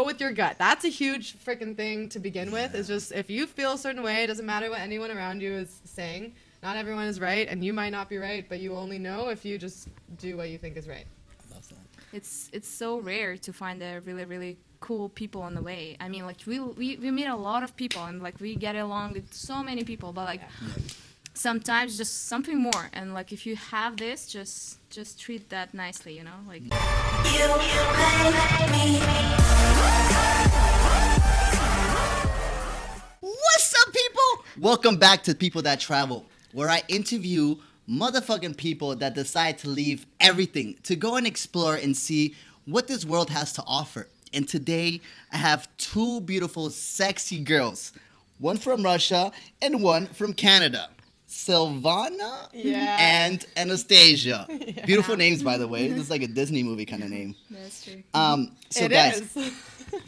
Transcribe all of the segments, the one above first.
with your gut. That's a huge freaking thing to begin with. Is just if you feel a certain way, it doesn't matter what anyone around you is saying. Not everyone is right, and you might not be right, but you only know if you just do what you think is right. I love that. It's so rare to find a really, really cool people on the way. I mean, like we meet a lot of people, and like we get along with so many people, but like sometimes just something more. And like if you have this, just treat that nicely, you know, like. What's up, people? Welcome back to People That Travel, where I interview motherfucking people that decide to leave everything to go and explore and see what this world has to offer. And today, I have two beautiful, sexy girls, one from Russia and one from Canada. Silvana and Anastasia. Beautiful names, by the way. This is like a Disney movie kind of name. That's true. So guys,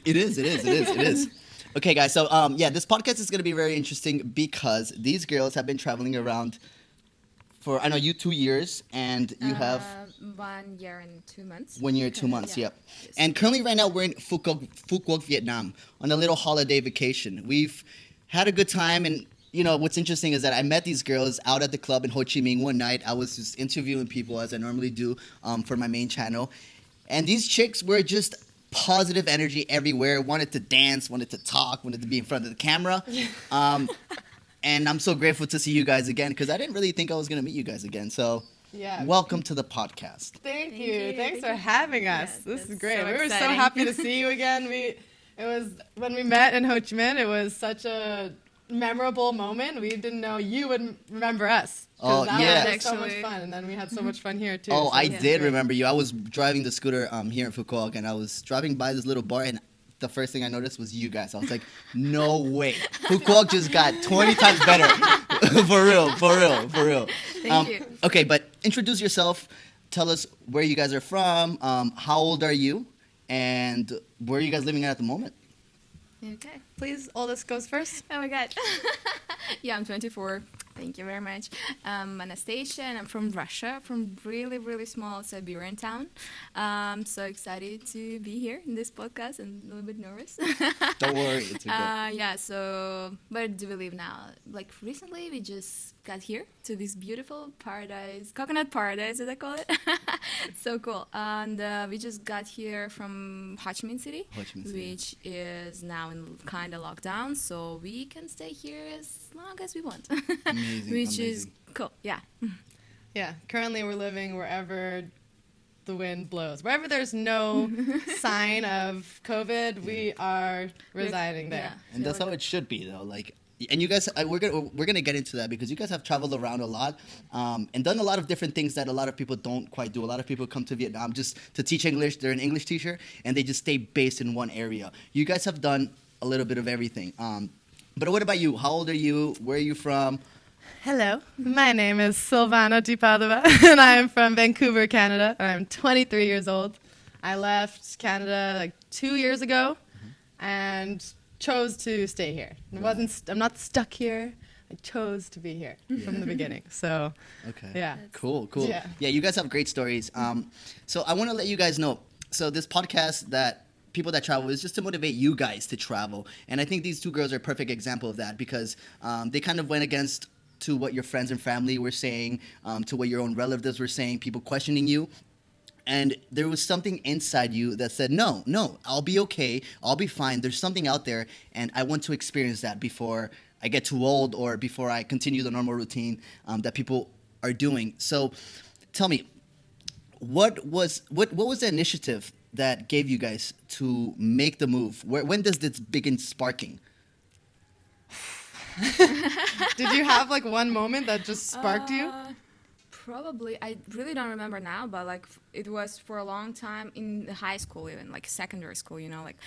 it is. Okay, guys. So this podcast is going to be very interesting because these girls have been traveling around for, I know you, 2 years, and you have 1 year and 2 months. 1 year, 2 months. Yep. Yes. And currently, right now, we're in Phu Quoc, Vietnam, on a little holiday vacation. We've had a good time, and you know what's interesting is that I met these girls out at the club in Ho Chi Minh one night. I was just interviewing people as I normally do for my main channel, and these chicks were just positive energy everywhere. Wanted to dance, wanted to talk, wanted to be in front of the camera. And I'm so grateful to see you guys again because I didn't really think I was gonna meet you guys again. So welcome to the podcast. Thank you. Thanks for having us. Yes, this is it's great. so We were so exciting. happy to see you again. It was when we met in Ho Chi Minh. It was such a memorable moment. We didn't know you would remember us. Oh, that yeah. was so much Actually. fun, and then we had so much fun here too. Oh, so I it was did great. remember you. I was driving the scooter here in Phu Quoc, and I was driving by this little bar, and the first thing I noticed was you guys. I was like, no way. Phu Quoc just got 20 times better. For real. Thank you. Okay, but introduce yourself. Tell us where you guys are from. How old are you? And where are you guys living at the moment? Okay. Please, oldest goes first. Oh my god. Yeah, I'm 24. Thank you very much. I'm Anastasia, and I'm from Russia, from really, really small Siberian town. So excited to be here in this podcast and a little bit nervous. Don't worry, it's okay. Yeah, so where do we live now? Like recently we just got here to this beautiful paradise, coconut paradise as I call it. So cool. And we just got here from Ho Chi Minh City, Ho Chi Minh City. which is now in kind of lockdown, so we can stay here as long as we want. Amazing, Which is amazing. cool, yeah. Yeah, currently we're living wherever the wind blows. Wherever there's no sign of COVID, we are residing there. Yeah. And that's how it should be, though. Like, and you guys, we're gonna get into that because you guys have traveled around a lot and done a lot of different things that a lot of people don't quite do. A lot of people come to Vietnam just to teach English. They're an English teacher, and they just stay based in one area. You guys have done a little bit of everything. But what about you? How old are you? Where are you from? Hello, my name is Silvana Di Padova, and I am from Vancouver, Canada. I'm 23 years old. I left Canada like 2 years ago and chose to stay here. I'm not stuck here. I chose to be here from the beginning. So, Okay. yeah. Cool. Yeah. Yeah, you guys have great stories. So I want to let you guys know. So this podcast that People That Travel is just to motivate you guys to travel. And I think these two girls are a perfect example of that because they kind of went against to what your friends and family were saying, to what your own relatives were saying, people questioning you. And there was something inside you that said, no, I'll be okay. I'll be fine. There's something out there, and I want to experience that before I get too old or before I continue the normal routine that people are doing. So tell me, what was the initiative that gave you guys to make the move? When does this begin sparking? Did you have like one moment that just sparked you? Probably, I really don't remember now, but like it was for a long time in the high school, even like secondary school. You know, like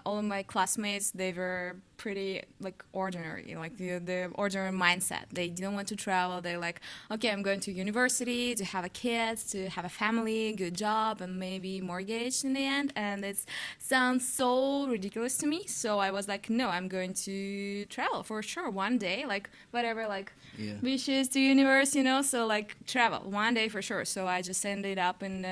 all of my classmates, they were pretty like ordinary, like the ordinary mindset. They didn't want to travel. They're like, okay, I'm going to university to have a kid, to have a family, good job, and maybe mortgage in the end. And it sounds so ridiculous to me. So I was like, no, I'm going to travel for sure one day, like whatever, like. Yeah. Wishes to universe, you know, so like travel one day for sure. So I just ended up in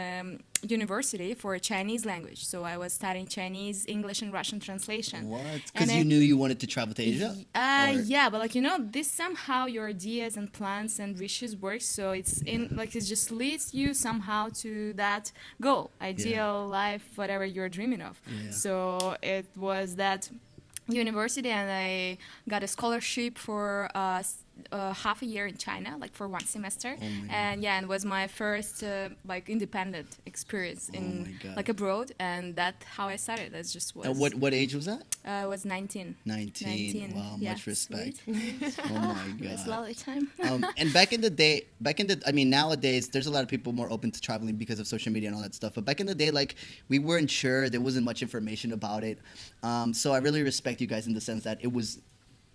university for Chinese language. So I was studying Chinese, English, and Russian translation. What? And Because you then- knew you wanted to travel to Asia? Or- Yeah, but like, you know, this somehow your ideas and plans and wishes work. So it's in like it just leads you somehow to that goal, ideal life, whatever you're dreaming of. Yeah. So it was that university, and I got a scholarship for half a year in China, like for one semester. Oh my God. And yeah, it was my first like independent experience Oh my in God. like abroad, and that's how I started. That just was. And what age was that? I was 19. 19. Wow, yeah, much respect. sweet. Oh my God. It's lovely time. And I mean, nowadays, there's a lot of people more open to traveling because of social media and all that stuff. But back in the day, like, we weren't sure. There wasn't much information about it. So I really respect you guys in the sense that it was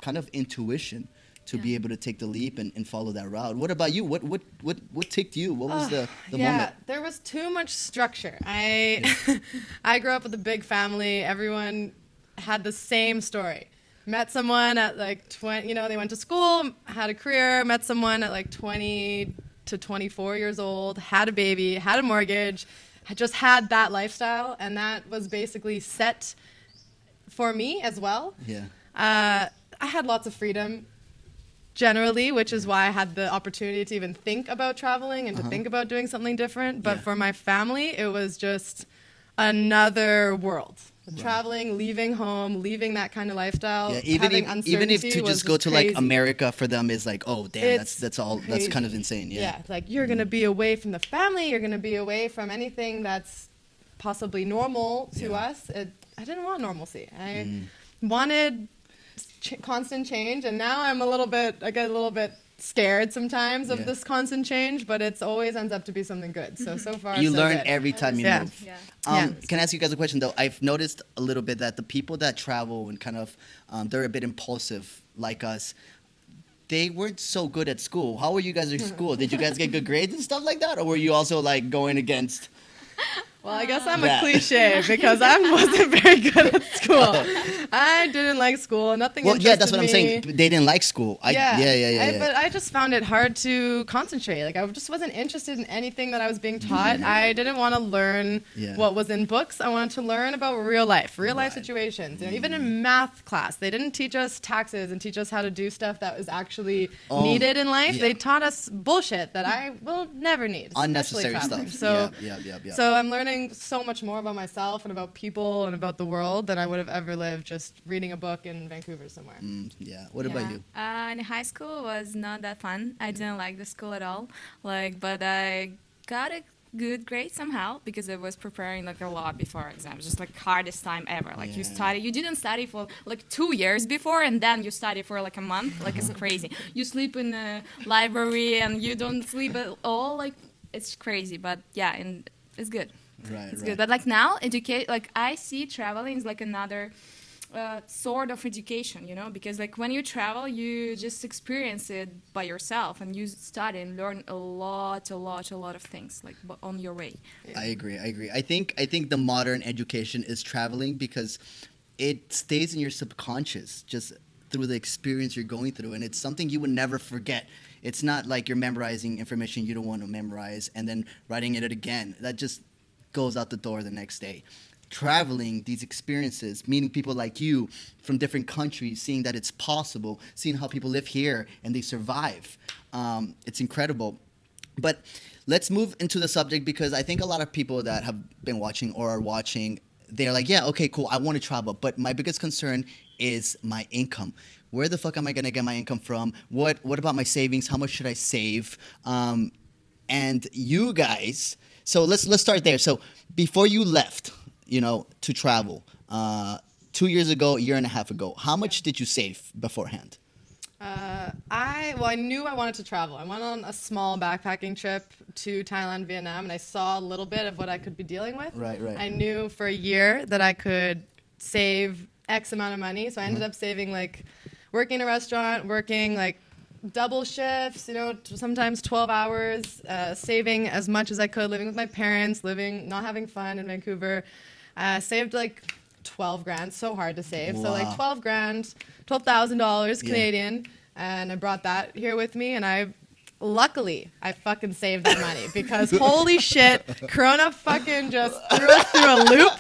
kind of intuition to be able to take the leap and follow that route. What about you? What ticked you? What was the moment? There was too much structure. I grew up with a big family. Everyone had the same story. Met someone at like 20, you know, they went to school, had a career, met someone at like 20 to 24 years old, had a baby, had a mortgage, had just had that lifestyle, and that was basically set for me as well. Yeah. I had lots of freedom generally, which is why I had the opportunity to even think about traveling and to think about doing something different. But Yeah. for my family, it was just another world. Traveling, leaving home, leaving that kind of lifestyle. Yeah, even if uncertainty to was just go to like crazy. America for them is like, oh damn, It's that's all that's crazy. kind of insane. Yeah. Like you're gonna be away from the family, you're gonna be away from anything that's possibly normal to Yeah. us. I didn't want normalcy. I wanted constant change, and now I get a little bit scared sometimes of Yeah. this constant change, but it's always ends up to be something good. So far You so learn good. every time you Yeah. move. Yeah. Yeah. Can I ask you guys a question though? I've noticed a little bit that the people that travel and kind of they're a bit impulsive like us. They weren't so good at school. How were you guys at school? Did you guys get good grades and stuff like that, or were you also like going against? Well, I guess I'm That. a cliche because I wasn't very good at school. I didn't like school. Nothing Well, interested yeah, that's what I'm me. saying. They didn't like school. Yeah. But I just found it hard to concentrate. Like I just wasn't interested in anything that I was being taught. I didn't want to learn Yeah. what was in books. I wanted to learn about real life Right. situations. You know, even in math class, they didn't teach us taxes and teach us how to do stuff that was actually Oh, needed in life. yeah. They taught us bullshit that I will never need. especially Unnecessary traveling. stuff. So. Yeah. So I'm learning so much more about myself and about people and about the world than I would have ever lived just reading a book in Vancouver somewhere. Yeah. What about you? In high school was not that fun. I didn't like the school at all. But I got a good grade somehow because I was preparing like a lot before exams. Just like hardest time ever. Like Yeah. you didn't study for like 2 years before, and then you study for like a month. Like it's crazy. You sleep in the library and you don't sleep at all. Like it's crazy. But yeah, and it's good. Right. It's good. But like now, I see traveling is like another sort of education, you know, because like when you travel, you just experience it by yourself and you study and learn a lot of things like on your way. I agree. I think the modern education is traveling because it stays in your subconscious just through the experience you're going through, and it's something you would never forget. It's not like you're memorizing information you don't want to memorize and then writing it again. That just goes out the door the next day. Traveling, these experiences, meeting people like you from different countries, seeing that it's possible, seeing how people live here and they survive. It's incredible. But let's move into the subject because I think a lot of people that have been watching or are watching, they're like, yeah, okay, cool, I want to travel. But my biggest concern is my income. Where the fuck am I going to get my income from? What about my savings? How much should I save? And you guys, so let's start there. So before you left, to travel, 2 years ago, a year and a half ago, how much did you save beforehand? I knew I wanted to travel. I went on a small backpacking trip to Thailand, Vietnam, and I saw a little bit of what I could be dealing with. Right. I knew for a year that I could save X amount of money, so I ended up saving like working in a restaurant, working like double shifts, sometimes 12 hours, saving as much as I could, living with my parents, not having fun in Vancouver. Saved like 12 grand, so hard to save. Wow. So like 12 grand, $12,000 Yeah. Canadian, and I brought that here with me, and I luckily, I fucking saved that money because holy shit, Corona fucking just threw us through a loop,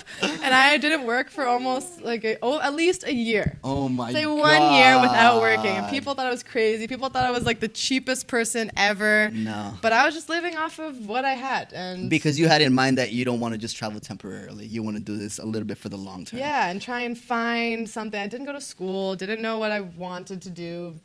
and I didn't work for almost like at least a year. Oh my Say god. 1 year without working, and people thought I was crazy. People thought I was like the cheapest person ever. No. But I was just living off of what I had, and Because you had in mind that you don't want to just travel temporarily. You want to do this a little bit for the long term. yeah, and try and find something. I didn't go to school, didn't know what I wanted to do.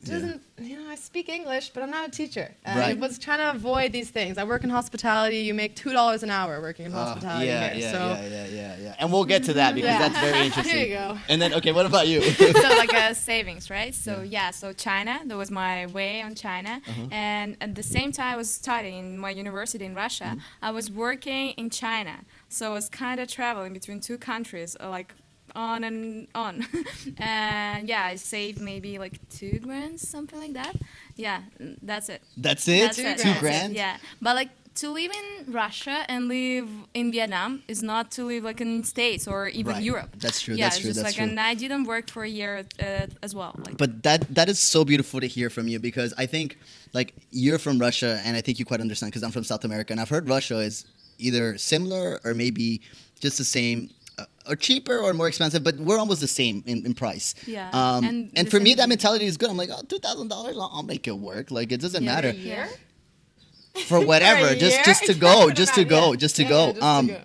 I speak English, but I'm not a teacher. And I Right. was trying to avoid these things. I work in hospitality. You make $2 an hour working in hospitality here. Yeah. And we'll get to that because that's very interesting. There you go. And then, okay, what about you? So like a savings, right? So so China, that was my way on China. And at the same time I was studying in my university in Russia, I was working in China. So I was kind of traveling between two countries, like on and on. And I saved maybe like $2,000, something like that. Yeah, that's it. That's it? That's it. $2,000? Yeah, but like to live in Russia and live in Vietnam is not to live like in States or even Right. Europe. That's true, Yeah, that's it's true, just that's like, true. and I didn't work for a year as well. Like, But that is so beautiful to hear from you because I think like you're from Russia and I think you quite understand because I'm from South America and I've heard Russia is either similar or maybe just the same or cheaper or more expensive, but we're almost the same in price. Yeah, And and for the me, same- that mentality is good. I'm like, oh, $2,000, I'll make it work. Like it doesn't matter Yeah. for whatever, For a just year? to go, It just to doesn't go, matter. just to Yeah, go. just to go.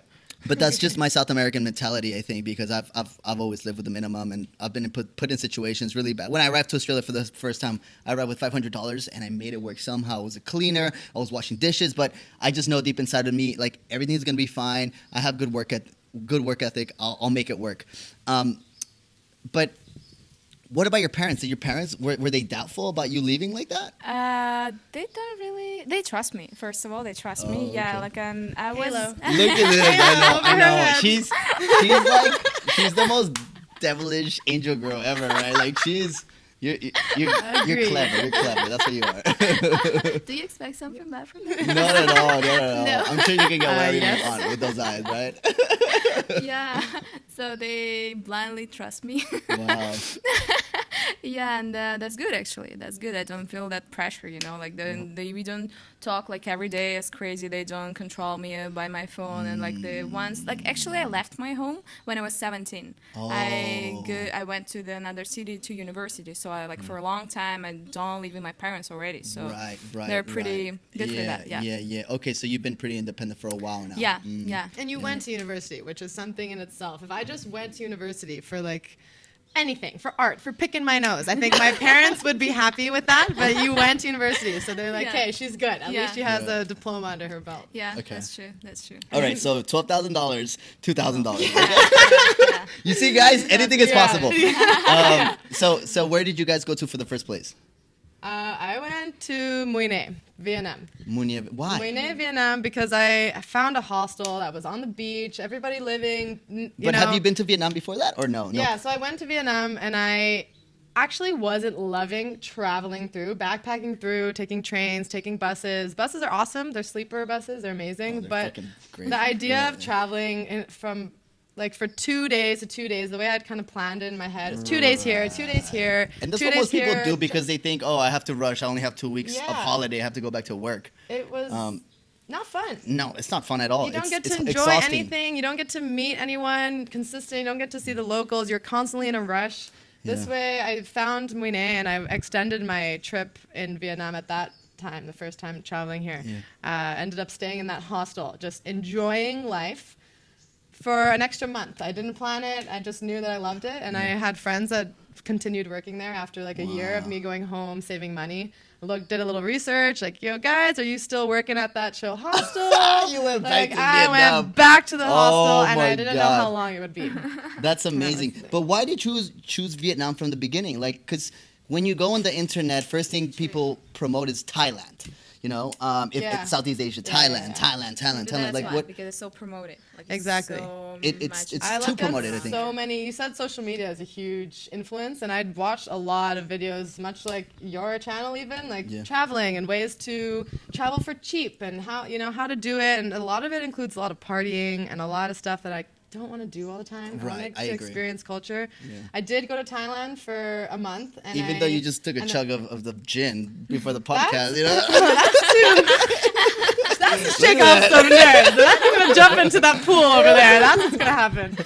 But that's just my South American mentality, I think, because I've always lived with the minimum, and I've been put in situations really bad. When I arrived to Australia for the first time, I arrived with $500, and I made it work somehow. I was a cleaner, I was washing dishes, but I just know deep inside of me, like everything's gonna be fine. I have good work ethic. I'll make it work. But what about your parents? Did your parents were they doubtful about you leaving like that? they don't really. They trust me. First of all, they trust me. Oh, Yeah, okay. like I was. Halo. Look at this. I over her know. head. She's the most devilish angel girl ever, right? Like you're Agreed. clever. You're clever. That's what you are. Do you expect something bad from me? Not at all. No. I'm sure you can get whatever yes. you want with those eyes, right? Yeah. So they blindly trust me. Wow. Yeah, and that's good actually. That's good. I don't feel that pressure, like we don't talk like every day as crazy. They don't control me by my phone and like the ones like actually I left my home when I was 17. I went to another city to university. So I like for a long time I don't live with my parents already. So Right. they're pretty good for that. Yeah. Yeah. Okay, so you've been pretty independent for a while now. Yeah. Yeah. And you went to university, which is something in itself. If I just went to university for like anything, for art, for picking my nose, I think my parents would be happy with that. But you went to university, so they're like, Yeah. hey, she's good. At Yeah. least she has Yeah. a diploma under her belt. Yeah. Okay. That's true. That's true. All right, so $12,000, $2,000. Yeah. You see, guys, anything is Yeah. possible. So where did you guys go to for the first place? I went to Mui Ne, Vietnam. Mui Ne. Why? Mui Ne, Vietnam, because I found a hostel that was on the beach, everybody living. But have you been to Vietnam before that, or no? Yeah, so I went to Vietnam, and I actually wasn't loving traveling through, backpacking through, taking trains, taking buses. Buses are awesome. They're sleeper buses. They're amazing. Oh, they're but fucking great. the idea Yeah, of yeah. traveling from like for 2 days to 2 days, the way I'd kind of planned it in my head, it's 2 days here, 2 days here, And that's 2 what days most people here. do because they think, oh, I have to rush. I only have 2 weeks Yeah. of holiday. I have to go back to work. It was not fun. No, it's not fun at all. You don't get it's to enjoy exhausting. anything. You don't get to meet anyone consistent. You don't get to see the locals. You're constantly in a rush. This Yeah. way, I found Mui Ne, and I extended my trip in Vietnam at that time, the first time traveling here. Ended up staying in that hostel, just enjoying life for an extra month. I didn't plan it. I just knew that I loved it, and I had friends that continued working there after like a year of me going home, saving money. Did a little research, like, yo, guys, are you still working at that chill hostel? You went back like, to I Vietnam. went back to the hostel, Oh and my I didn't know God. how long it would be. That's amazing. But why did you choose Vietnam from the beginning? Like, because when you go on the internet, first thing people promote is Thailand. If Yeah. it's Southeast Asia, Yeah, Thailand, yeah. Thailand. That's Like why, what? because it's so promoted. Like, Exactly. So It's much. I too looked promoted, I at think. so many. You said social media is a huge influence, and I'd watched a lot of videos, much like your channel, even like Yeah. traveling and ways to travel for cheap and how to do it. And a lot of it includes a lot of partying and a lot of stuff that I don't want to do all the time. Right, I like I to agree. experience culture. Yeah. I did go to Thailand for a month. And Even though you just took a chug of the gin before the podcast, you know? shake off some nerves. I'm going to jump into that pool over there. That's what's going to happen.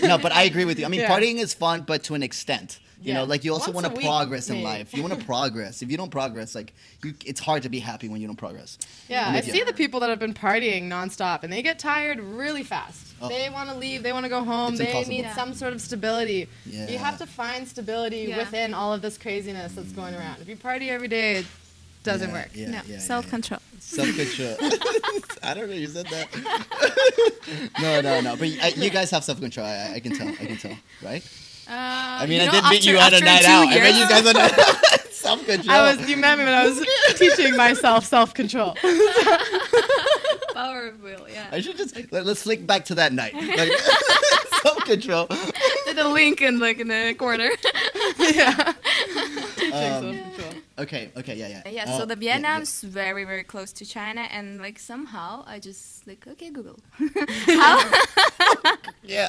No, but I agree with you. I mean, Yeah. partying is fun, but to an extent. You know, Yeah. like you also Once want a to week, progress in maybe. life. You want to progress. If you don't progress, like it's hard to be happy when you don't progress. Yeah, I'm I with you. see the people that have been partying nonstop, and they get tired really fast. Oh. They want to leave. They want to go home. It's They impossible. need Yeah. some sort of stability. Yeah. You have to find stability Yeah. within all of this craziness that's going around. If you party every day, it doesn't work. Yeah, No, yeah, self-control. Self-control. I don't know. You said that. no. But you guys have self-control. I can tell. Right? I mean, I did meet you on a night out. I met you guys on a self-control. You met me when I was teaching myself self-control. Power of will, yeah. I should just let's link back to that night. Like, self-control. The link in the corner. Yeah. Teaching self-control. Okay, yeah. Yeah, so the Vietnam's very, very close to China, and like somehow I just like, okay, Google. Yeah,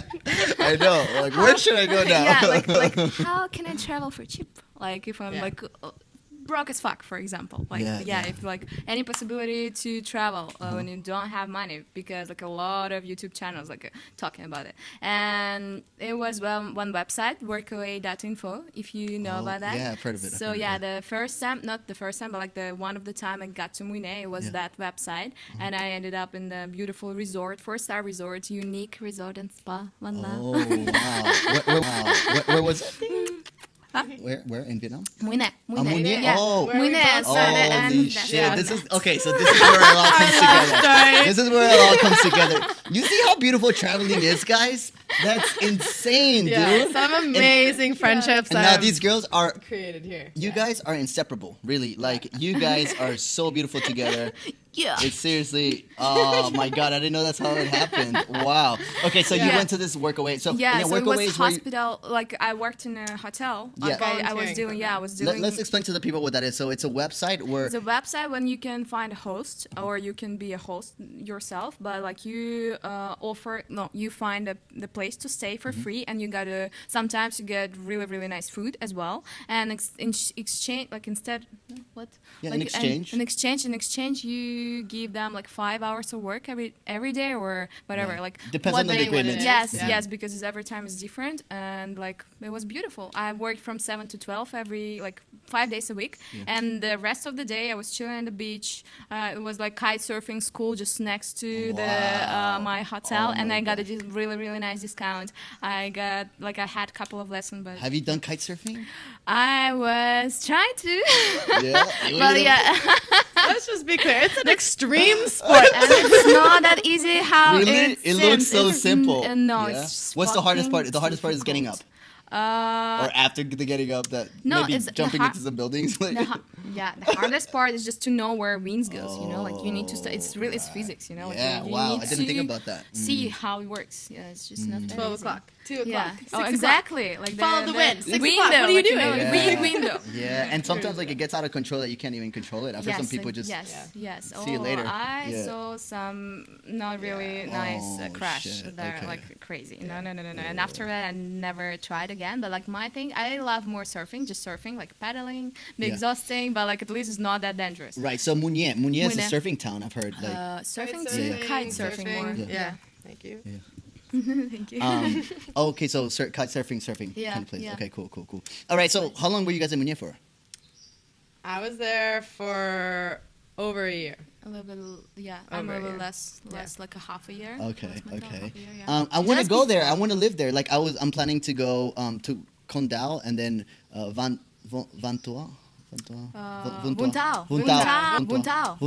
I know. Like, where should I go now? Yeah, like how can I travel for cheap? Like if I'm Yeah. like broke as fuck, for example. Like Yeah. if like any possibility to travel when you don't have money, because like a lot of YouTube channels like talking about it, and it was one website, workaway.info, if you know about that. Yeah, I've heard of it. So yeah, the first time, not the first time, but like the one of the time I got to Mui Ne, it was Yeah. that website, and I ended up in the beautiful resort, 4-star resort, unique resort and spa. One love. Oh wow! Where was it? Where in Vietnam? Mui Ne. Mui Ne? Yeah. Oh. Mui Ne. Where we both and Holy that's shit! it. This is okay. So this is where it all comes together. This is where it all comes together. You see how beautiful traveling is, guys? That's insane, Yeah, dude. some amazing friendships And that now I've these girls are. created here. You guys are inseparable, really. Like you guys are so beautiful together. Yeah. It's seriously. Oh my god! I didn't know that's how it happened. Wow. Okay, so you Yeah. went to this workaway. So Yeah, and so it workaway was is where you- hospital. Like I worked in a hotel. Yeah. Like I was Volunteering doing. Yeah, I was doing. Let's explain to the people what that is. So it's a website where. It's a website when you can find a host, or you can be a host yourself. But like you you find the place to stay for free, and you gotta sometimes you get really really nice food as well. And in exchange, like instead, what? Yeah, like, in exchange. In exchange, you give them like 5 hours of work every day or whatever. Yeah. Like Depends what on the they- agreement. Yes, Yeah. yes, because every time is different, and like it was beautiful. I worked from 7 to 12 every like 5 days a week, and the rest of the day I was chilling on the beach. It was like kite surfing school just next to Wow. my hotel, Oh and my I got a gosh. really really nice discount. I had a couple of lessons, but Have you done kite surfing? I was trying to. Yeah. But yeah, Let's just be clear. It's an extreme sport. and it's not that easy. How Really? It looks so simple. No, Yeah? it's What's the hardest part? fucking The hardest part is getting up. difficult. Or after the getting up, that no, maybe it's the jumping har- into some buildings. Like, the hardest part is just to know where winds goes. You know, like you need to. It's really it's right. physics. You know. Like Yeah, you wow, need I didn't think to about that. See how it works. Yeah, it's just not that 12 easy. o'clock, 2 o'clock, Yeah. 6 Oh, o'clock. exactly. Like Follow the wind. 6 window. o'clock. What are you like, doing? know, Yeah. window. yeah, and sometimes like it gets out of control that you can't even control it. I've heard some people just. yes. See you later. I Yeah. saw some not really nice Oh, crash shit. that are Okay. like crazy. No. And after that, I never tried again. But like my thing, I love more surfing, just surfing, like paddling, be Yeah. exhausting, but like at least it's not that dangerous. Right. So Mui Ne is a Mui Ne. surfing town. I've heard. Like, Surfing Kite to kite surfing more. Yeah. Thank you. Thank you. okay, so kite surfing Yeah, kind of place. yeah. Okay, cool. All right. So how long were you guys in Mui Ne for? I was there for over a year. A little bit, yeah. I'm a Over little here. less, like a half a year. Okay. Less than Okay. half a year, yeah. I want to Just go there. I before. want to live there. Like I'm planning to go to Condal and then Vantua. Vuntao. Vuntao.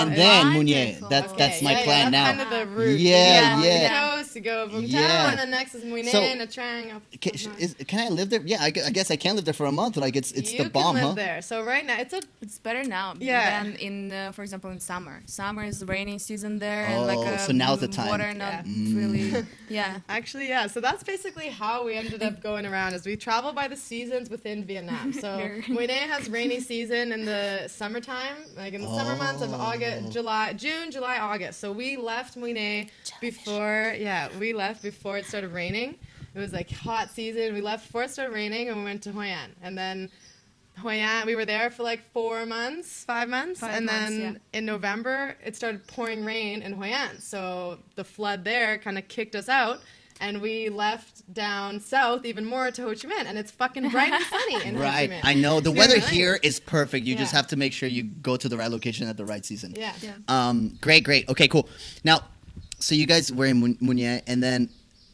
And then Mui Ne. That's my plan now. That's kind of the route. Yeah, you go yeah. to the coast, you go Vuntao, Yeah. and then next is Mui Ne So- and a triangle. Can I live there? Yeah, I guess I can live there for a month. Like it's You the bomb, can live huh? there. So right now, It's better now Yeah. than in, for example, in summer. Summer is the rainy season there, Oh, and like so now's the time. water not Yeah. really. Yeah. Actually, yeah. So that's basically how we ended up going around. Is we travel by the seasons within Vietnam. So Very- Mui Ne has rainy season in the summertime, like in the summer months of August, June, July, August. So we left Mui Ne before. Yeah, Yeah, we left before it started raining. It was like hot season. We left before it started raining, and we went to Hoi An. And then Hoi An, we were there for like 4 months, 5 months. And then in November, it started pouring rain in Hoi An. So the flood there kind of kicked us out. And we left down south even more to Ho Chi Minh, and it's fucking bright and sunny in Ho Chi Minh. I know. The It's weather really nice. here is perfect. You just Yeah. have to make sure you go to the right location at the right season. Yeah. Great. Okay, cool. Now, so you guys were in Mui Ne, and then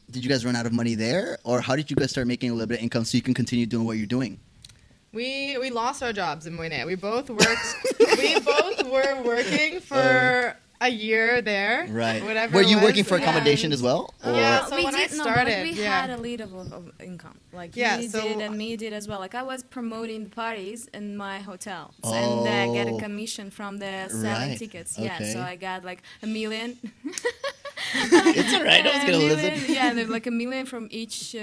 did you guys run out of money there? Or how did you guys start making a little bit of income so you can continue doing what you're doing? We lost our jobs in Mui Ne. We both worked. We both were working for a year there. Right. Whatever. Were it you was, working for accommodation and- as well? Or? Yeah, so we when I did, no, started, but we yeah. had a little bit of income. Like Yeah, you so- did and me did as well. Like I was promoting the parties in my hotel Oh. and get a commission from the selling Right, tickets. Yeah, okay. so I got like $1 million. It's all right. I was A going to million, listen. yeah, there's like $1 million from each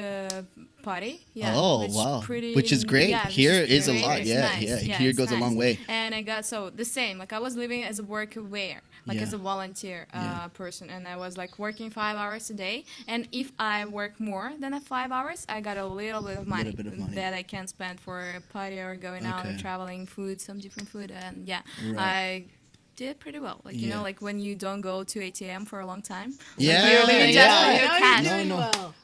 party. Yeah. Oh, which wow. Pretty, Which is great. Yeah, which Here is a great. lot. It's Yeah, nice. yeah. Yeah, Here it's goes a long nice. way. And I got so the same. Like I was living as a workaware, like Yeah. as a volunteer Yeah. person, and I was like working 5 hours a day. And if I work more than 5 hours, I got a little bit of money, bit of money. that I can spend for a party or going out or Okay. traveling, food, some different food, and yeah, Right. I did pretty well. Like you Yeah. know, like when you don't go to ATM for a long time. Yeah, Like, you yeah. just I your know cash. you're doing No.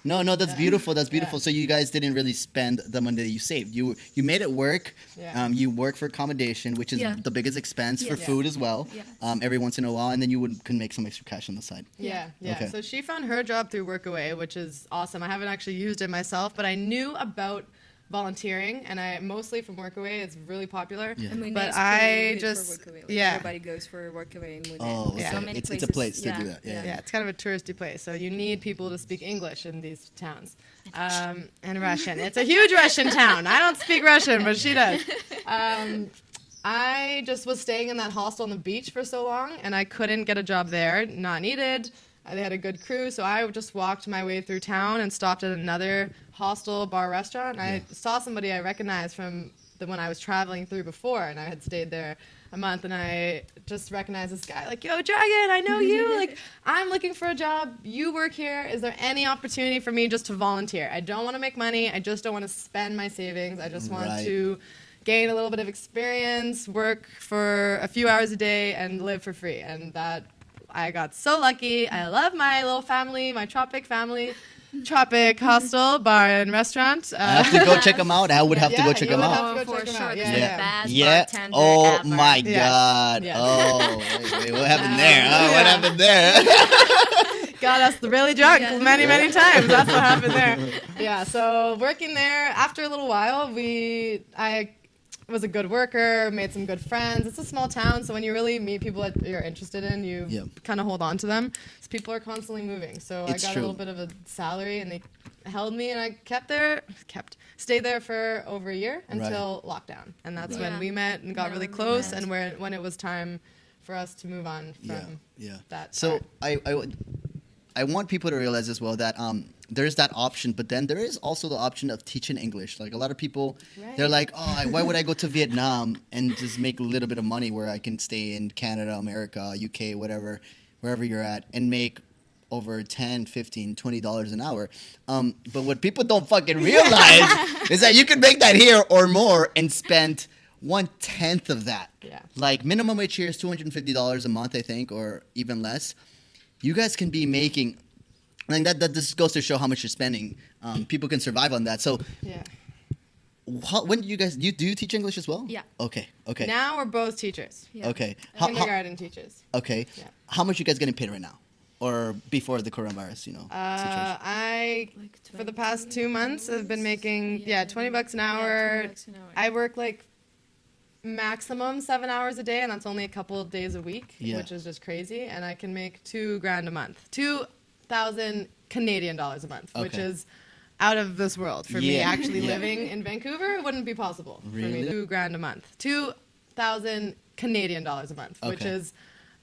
well. No, that's beautiful. That's beautiful. So you guys didn't really spend the money that you saved. You made it work. Yeah. You work for accommodation, which is Yeah. the biggest expense for Yeah. food as well. Yeah. Every once in a while, and then you can make some extra cash on the side. Yeah. Okay. So she found her job through Workaway, which is awesome. I haven't actually used it myself, but I knew about volunteering, and I mostly from Workaway. It's really popular. Yeah. And Mui Ne But is I pretty good just- for Workaway. Like, yeah. everybody goes for Workaway in Mui Ne. Oh, Yeah. So okay. many It's places. a place to do that. Yeah. Yeah, it's kind of a touristy place, so you need people to speak English in these towns. And Russian. It's a huge Russian town. I don't speak Russian, but she does. I just was staying in that hostel on the beach for so long, and I couldn't get a job there. Not needed. They had a good crew, so I just walked my way through town and stopped at another hostel, bar, restaurant. I saw somebody I recognized from when I was traveling through before, and I had stayed there a month, and I just recognized this guy, like, yo, Dragon, I know you. Like, I'm looking for a job. You work here. Is there any opportunity for me just to volunteer? I don't want to make money. I just don't want to spend my savings. I just want Right. to gain a little bit of experience, work for a few hours a day, and live for free. And that, I got so lucky. I love my little family, my Tropic family. Tropic hostel, bar, and restaurant. I have to go check them out. I would have to go Yeah, check you them would out. have to go for check 'em sure. out. This Yeah, is yeah. the best Yeah. bartender Oh ever. my Yes. God. Yes. Oh, wait, what happened there? Oh, what happened there? Got us really drunk Yeah. many times. That's what happened there. Yeah, so working there, after a little while, I was a good worker, made some good friends. It's a small town, so when you really meet people that you're interested in, you Yep. kind of hold on to them. So people are constantly moving. So It's I got true. a little bit of a salary, and they held me, and I stayed there for over a year until lockdown. And that's when Yeah. we met and got Then really we close, met. and when it was time for us to move on from Yeah. that. So part. I want people to realize as well that there's that option, but then there is also the option of teaching English. Like a lot of people, they're Right. like, oh, why would I go to Vietnam and just make a little bit of money where I can stay in Canada, America, UK, whatever, wherever you're at, and make over $10, $15, $20 an hour. But what people don't fucking realize is that you can make that here or more and spend 1/10 of that. Yeah. Like minimum wage here is $250 a month, I think, or even less. You guys can be making, like that just goes to show how much you're spending. People can survive on that. So Yeah. when do you guys, do you teach English as well? Yeah. Okay. Now we're both teachers. Yeah. Okay. Kindergarten teachers. Okay. Yeah. How much you guys getting paid right now? Or before the coronavirus, situation? I Like for the past 2 months have been making $20 an hour. Yeah, $20 an hour. I work like maximum 7 hours a day, and that's only a couple of days a week, Yeah. which is just crazy. And I can make $2,000 a month, 2,000 Canadian dollars a month, which Okay. is out of this world for me. Yeah. Actually Yeah. living in Vancouver, it wouldn't be possible for Really? me. $2,000 a month, 2,000 Canadian dollars a month, which Okay. is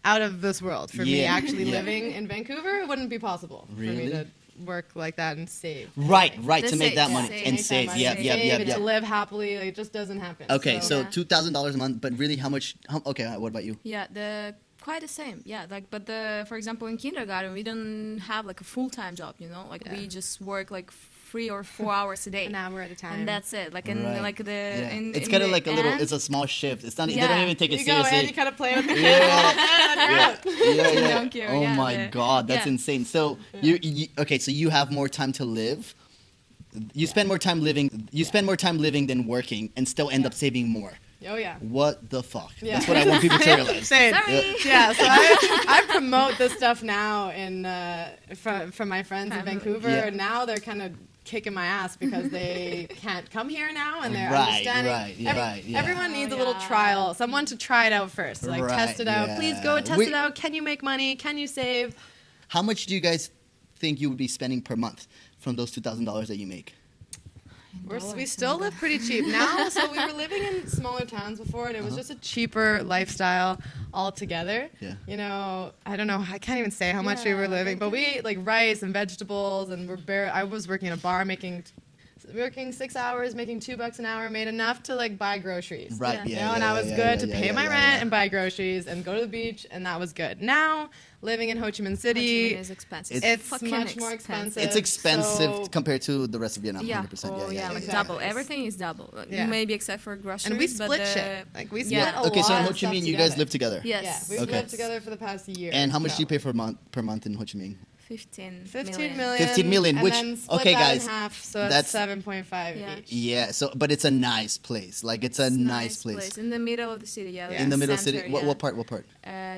out of this world for me. Yeah. Actually Yeah. living in Vancouver, it wouldn't be possible for Really? me to work like that and save. Right, To to make save, that yeah. money Save. and Make that save. money, Yep, save yep, yep, and yep. to live happily, it just doesn't happen. Okay, so Yeah. $2,000 a month, but really how much? Okay, what about you? Yeah, the quite the same. Yeah, like but for example in kindergarten we don't have like a full-time job, you know, like we just work like 3 or 4 hours a day, An hour at a time. and that's it. Like in Right. like the Yeah. It's in kind of the like a little. end- It's a small shift. It's not. They Yeah. don't even take it You go in, seriously. you kind of play with the kids. Yeah, yeah. Don't care, Oh yeah, my God, that's yeah. insane. So you okay? So you have more time to live. You spend more time living. You spend more time living than working, and still end up saving more. Oh yeah. What the fuck? Yeah. That's what I want people to realize. Same. Sorry. Yeah, so I promote this stuff now in from my friends in Family. Vancouver. Yeah. And now they're kind of kicking my ass because they can't come here now, and they're Right, understanding. right, right, yeah. Everyone needs Oh, a little yeah. trial, someone to try it out first, like Right, test it out. yeah. Please go and test We- it out. Can you make money? Can you save? How much do you guys think you would be spending per month from those $2,000 that you make? We still live pretty cheap now. So we were living in smaller towns before, and it was just a cheaper lifestyle altogether. Yeah. You know, I don't know. I can't even say how much we Yeah, were living, but we ate like rice and vegetables, and I was working in a bar working 6 hours, making $2 an hour, made enough to like buy groceries. Right. Yeah. Yeah. You know, and I was yeah, good yeah, to yeah, pay yeah, my yeah, rent yeah. and buy groceries and go to the beach, and that was good. Now, living in Ho Chi Minh Ho Chi City, Minh is expensive. it's Fucking much more expensive. It's expensive So- compared to the rest of Vietnam. Yeah, 100%. oh, yeah, like exactly. double. Everything is double. Like, Yeah. Maybe except for groceries. And we but split the- shit. Like we split Yeah. a Okay, lot so in Ho of Chi stuff Minh, you together. guys live together. Yes. Yeah, we've Okay. lived together for the past year. And how much do you So, pay per month in Ho Chi Minh? 15 15 million. million. 15 million, and which- then split okay, that guys, in half, so that's- that's 7.5 Yeah. each. Yeah. So, but it's a nice place. Like it's a nice place. In the middle of the city, yeah. like In the middle of the center, city. What yeah. part? What part?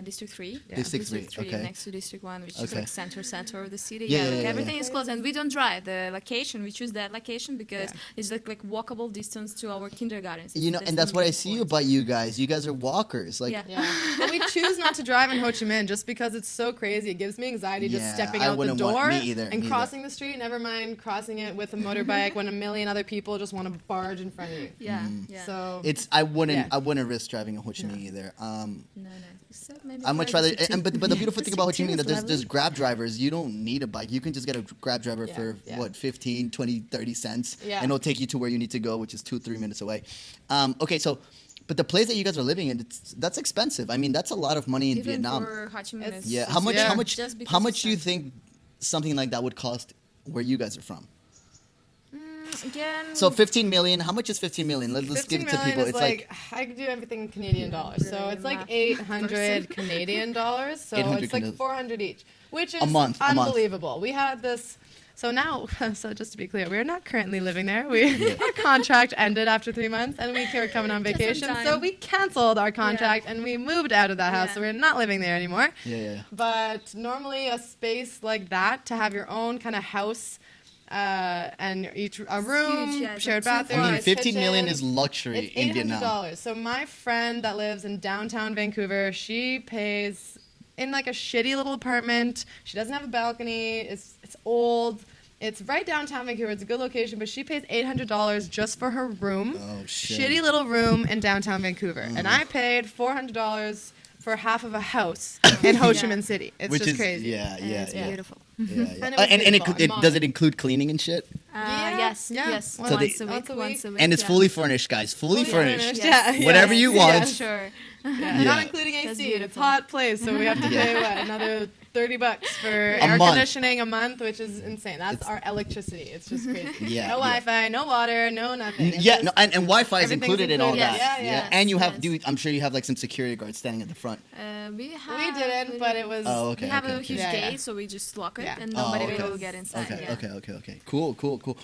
District 3. Yeah. District 3. Okay. Next to District 1, which is Okay. like center of the city. Yeah, Yeah, yeah, like yeah, everything yeah. is close. And we don't drive. The location, we choose that location because Yeah. it's like walkable distance to our kindergartens. You know, and that's what I see about you guys. You guys are walkers. Like, Yeah. Yeah. But we choose not to drive in Ho Chi Minh just because it's so crazy. It gives me anxiety just Yeah, stepping I out the wouldn't want- door me either, and neither. crossing the street. Never mind crossing it with a motorbike when a million other people just want to barge in front of you. Yeah, yeah. So I wouldn't Yeah. I wouldn't risk driving in Ho Chi Minh either. No. Except maybe I'd much for rather. District 2. But the beautiful thing about Ho Chi Minh is that District 2 there's is Grab drivers. You don't need a bike. You can just get a Grab driver Yeah, for yeah. what 15, 20, 30 cents, Yeah. and it'll take you to where you need to go, which is 2-3 minutes away. Okay, so. But the place that you guys are living in, that's expensive. I mean, that's a lot of money in Even Vietnam. for Ho Chi Minh, It's- it's- Yeah. How much? Yeah. How much? Just because How it's much do you expensive. think something like that would cost where you guys are from? Again, So 15 million. How much is 15 million? Let's 15 give it to million people. is It's like I could do everything in Canadian dollars, so Really it's like math 800 Canadian dollars. So 800 it's like Canadian. 400 each, which is A month. unbelievable. We had this. So now, so just to be clear, we're not currently living there. Our contract ended after 3 months, and we were coming on Just in vacation. time. So we canceled our contract and we moved out of that house. Yeah. So we're not living there anymore. yeah. But normally, a space like that to have your own kind of house. And each a room, huge, yeah, it's shared like bathroom. I mean, nice 15 million kitchen. is luxury It's in Vietnam. $800. So my friend that lives in downtown Vancouver, she pays in like a shitty little apartment. She doesn't have a balcony. It's old. It's right downtown Vancouver. It's a good location, but she pays $800 just for her room. Oh shit. Shitty little room in downtown Vancouver. And I paid $400 for half of a house in Ho Chi Yeah. Minh City. It's Which just is crazy. yeah, and yeah, it's yeah. beautiful. Yeah, yeah. And it was And beautiful. does it include cleaning and shit? Yeah, Yes, yeah. yes. So Once, they- a week, once a week. And it's yeah. fully furnished, guys. Fully furnished. Yes. Yeah. Whatever you want. Yeah. Sure. Yeah. Yeah. Not including That's AC. It's beautiful. hot place, so we have to pay what, another $30 for air month. conditioning a month, which is insane. That's It's- our electricity. It's just crazy. Yeah, No yeah. Wi-Fi, no water, no nothing. It's Yeah, just- no, and Wi-Fi is Everything's included in all included. that. Yeah, yeah. And you have, Yes. I'm sure you have like some security guards standing at the front. We we didn't, but it was. Oh, okay. We have okay, a okay. huge Yeah, gate, yeah. so we just lock it, Yeah. and Oh, nobody okay. will get inside. Okay, yeah. okay. Cool.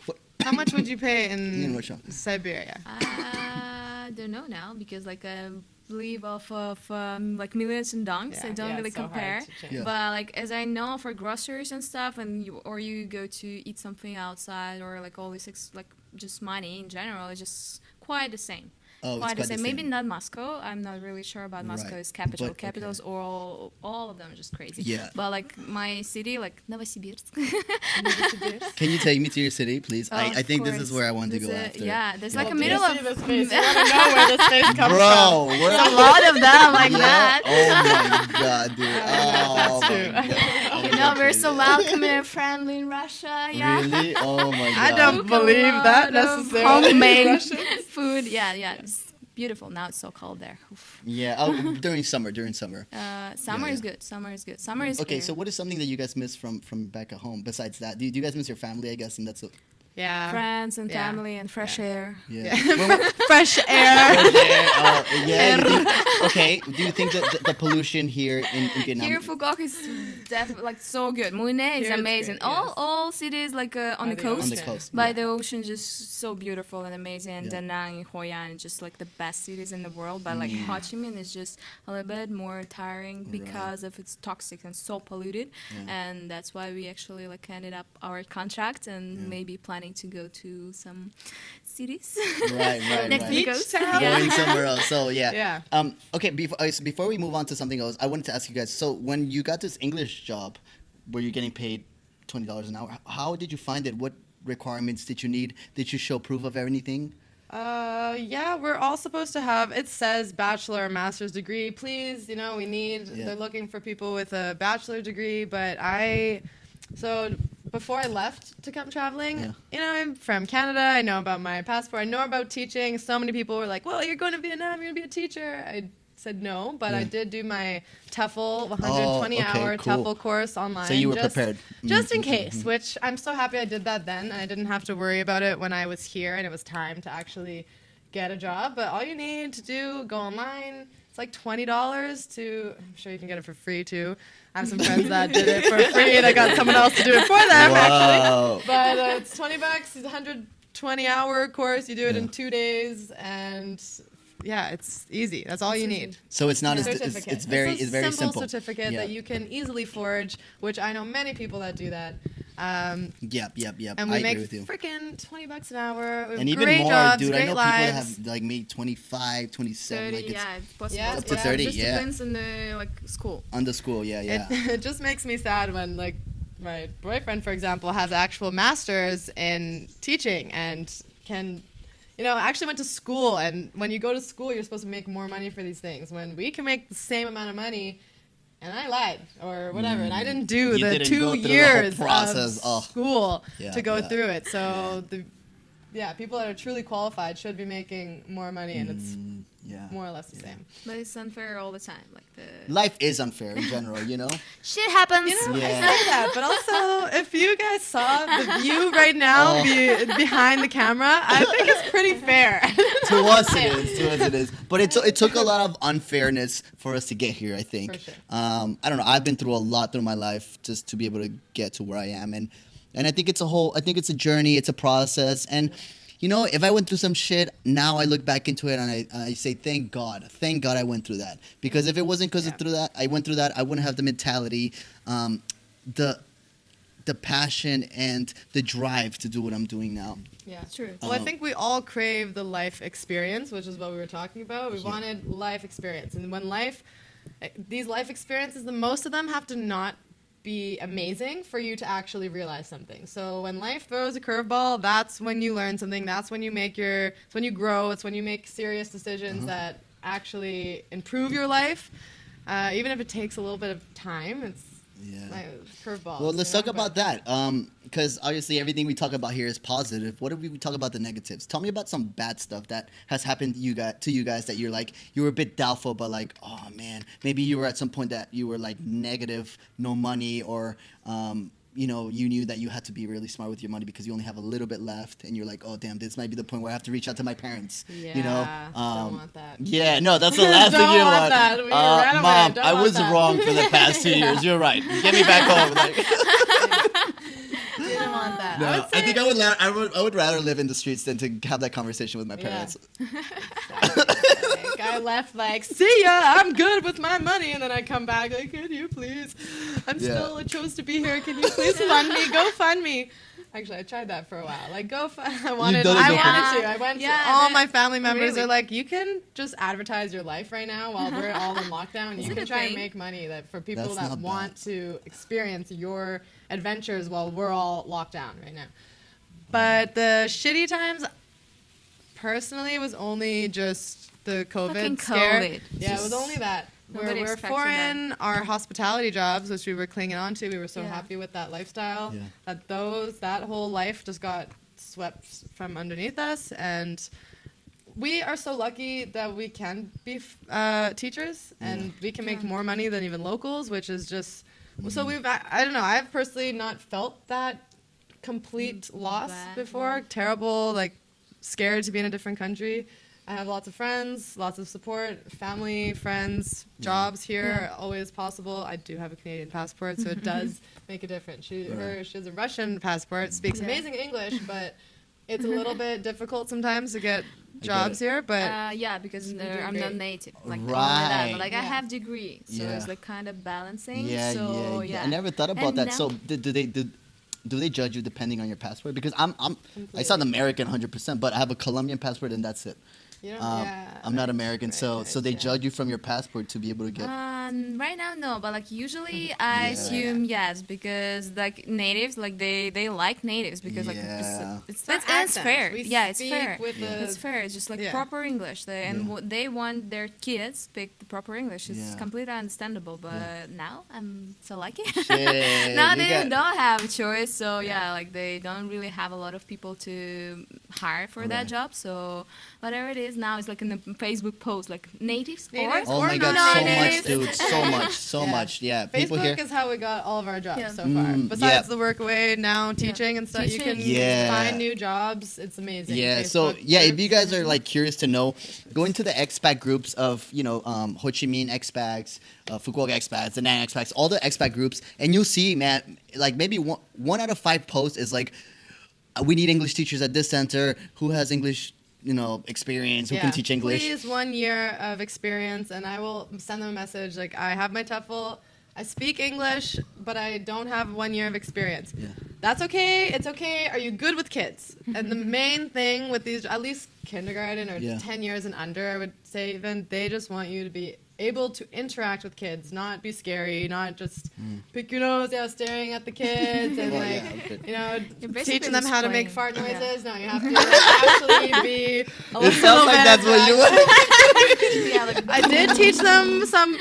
What, How much would you pay In in Russia. Siberia? I don't know now because like I live off of like millions and donks. I don't really it's so hard compare. to change. Yeah. But like as I know for groceries and stuff, and you go to eat something outside or like all this like just money in general, it's just quite the same. Oh, it's Quite the quite the same. Maybe same. not Moscow. I'm not really sure about Moscow. Right. It's capital. But, okay. Capitals all of them are just crazy. Yeah. But like my city, like Novosibirsk. Can you take me to your city, please? Oh, I of think this is course. where I want to go There's after. Yeah, there's like a Yeah. middle of You want to know where this space comes Bro, from. we're a lot of them like that. Oh my god, dude. Oh That's my true. god. You know, we're so welcoming and friendly in Russia. Yeah. Really? Oh my god. I don't Cook a believe that lot of necessarily. Homemade Russian. food. Yeah. It's beautiful. Now it's so cold there. Oof. Yeah. Oh, during summer. Summer Yeah, is good. Summer is good. Summer is Okay, here. so what is something that you guys miss from back at home besides that? Do you guys miss your family? I guess, and that's what. Yeah. Friends and Yeah. family and fresh air. Yeah. Fresh air. Yeah. Okay. Do you think that the pollution here in Vietnam? Here, Phuoc is definitely like so good. Mui Ne is Here it's amazing. great, yes. All cities like on the the coast, on the coast, by yeah. the ocean, just so beautiful and amazing. And Yeah. Da Nang and Hoi An, just like the best cities in the world. But like Ho Chi Minh is just a little bit more tiring because of its toxic and so polluted. And that's why we actually like ended up our contract and maybe planning to go to some cities. Right. Next to the coast. Going somewhere else. So yeah. Yeah. Okay. Before we move on to something else, I wanted to ask you guys. So when you got this English job, where you're getting paid $20 an hour, how did you find it? What requirements did you need? Did you show proof of anything? Yeah, we're all supposed to have, it says bachelor or master's degree. Please, we need, they're looking for people with a bachelor degree, but so before I left to come traveling, I'm from Canada. I know about my passport. I know about teaching. So many people were like, well, you're going to Vietnam. You're going to be a teacher. I said no, but I did do my TOEFL 120-hour cool. TOEFL course online. So you were prepared. Just in case, which I'm so happy I did that then. I didn't have to worry about it when I was here and it was time to actually get a job. But all you need to do, go online. It's like $20 to, I'm sure you can get it for free too. I have some friends that did it for free and I got someone else to do it for them actually. But it's $20, it's a 120-hour course. You do it in 2 days and yeah, it's easy. That's all you need. So it's not Certificate. it's very simple simple. certificate that you can easily forge, which I know many people that do that. Yep. And we I make agree with you. freaking $20 an hour. We have And even great more, jobs, dude. I great know lives. people that have like made 25, 27. 30, Like it's yeah, it's possible. Yeah, up to 30, Just yeah. depends on the like school. on the school, yeah. It just makes me sad when like my boyfriend, for example, has actual masters in teaching and can, actually went to school. And when you go to school, you're supposed to make more money for these things. When we can make the same amount of money, and I lied or whatever, and I didn't do You the didn't 2 go through the whole years process. of school Yeah, to go yeah. through it. So people that are truly qualified should be making more money, and it's Yeah. more or less the same. But it's unfair all the time. Like the Life is unfair in general, shit happens. I Yeah. say that, but also if you guys saw the view right now behind the camera, I think it's pretty fair. To us it is. But it took a lot of unfairness for us to get here, I think. For sure. I don't know. I've been through a lot through my life just to be able to get to where I am, and I think it's a journey, it's a process, and if I went through some shit, now I look back into it and I say, thank God I went through that. Because if it wasn't because I went through that, I wouldn't have the mentality, the passion and the drive to do what I'm doing now. Yeah, True. Well, I think we all crave the life experience, which is what we were talking about. We wanted life experience. And when these life experiences, the most of them have to not be amazing for you to actually realize something. So when life throws a curveball, that's when you learn something. That's when you it's when you grow. It's when you make serious decisions that actually improve your life. Even if it takes a little bit of time, it's like curveballs. Well, let's talk about that. Because obviously everything we talk about here is positive. What if we talk about the negatives? Tell me about some bad stuff that has happened to you guys that you were a bit doubtful, but like, oh man, maybe you were at some point that you were like negative, no money, or you knew that you had to be really smart with your money because you only have a little bit left, and you're like, oh damn, this might be the point where I have to reach out to my parents. Yeah, don't want that. Yeah, no, that's the last thing you Don't want want. that. We ran away. Mom, Don't I want was that. wrong for the past 2 years. You're right. Get me back home. Like, Didn't want that. no, I would say, I think I would rather live in the streets than to have that conversation with my parents. Like, I left like, see ya, I'm good with my money, and then I come back like, can you please? I chose to be here. Can you please fund me? Go fund me. Actually, I tried that for a while. Like, I wanted done it to. before. I went to Yeah, all my family members really? are like, you can just advertise your life right now while we're all in lockdown. You it can a try and thing? make money for people That's that not want bad. to experience your adventures while we're all locked down right now. But the shitty times, personally, was only just the COVID Fucking scare. COVID. Yeah, it was only that. Nobody We're expected foreign, our hospitality jobs, which we were clinging on to, we were so Yeah. happy with that lifestyle, Yeah. that whole life just got swept from underneath us, and we are so lucky that we can be teachers, and we can make more money than even locals, which is just. So I don't know. I've personally not felt that complete loss before. Terrible, like scared to be in a different country. I have lots of friends, lots of support, family, friends, jobs here, always possible. I do have a Canadian passport, so it does make a difference. She has a Russian passport, speaks amazing English, but it's a little bit difficult sometimes to get jobs here. But because I'm not native, like Right. like I have degree, so it's like kind of balancing. Yeah, so, I never thought about And that. now- So do they judge you depending on your passport? Because I sound American 100%, but I have a Colombian passport and that's it. you know, I'm not American, so they yeah. judge you from your passport to be able to get. Right now, no, but like usually I assume yes, because like natives, like they like natives because like it's not it's accents. fair. We Yeah, it's speak fair. with the- It's fair. It's just like Yeah. proper English. They want their kids speak the proper English. It's completely understandable. But now I'm so lucky. Shit, Now you they got- don't have a choice. So like they don't really have a lot of people to hire for that job. So whatever it is now, it's like in a Facebook post, like natives Natives Oh or my god, not so much, natives. dude, so much. Yeah, people Facebook here. is how we got all of our jobs Yeah. so far. Besides yeah. the work away, now teaching and stuff, you can Yeah. find new jobs. It's amazing. Yeah, so Facebook if groups. you guys are like curious to know, go into the expat groups of Ho Chi Minh expats, Fukuoka expats, Da Nang expats, all the expat groups, and you'll see, man, like maybe one out of 5 posts is like, we need English teachers at this center. Who has English, experience? Who can teach English? Please, 1 year of experience, and I will send them a message like, I have my TOEFL, I speak English, but I don't have 1 year of experience. Yeah. That's okay. It's okay. Are you good with kids? And the main thing with these, at least kindergarten or 10 years and under, I would say even, they just want you to be able to interact with kids, not be scary, not just pick your nose out staring at the kids and basically teaching them just how to make playing. fart noises. No, you have to actually be a It little sounds like bit that's what you want. I did teach them some.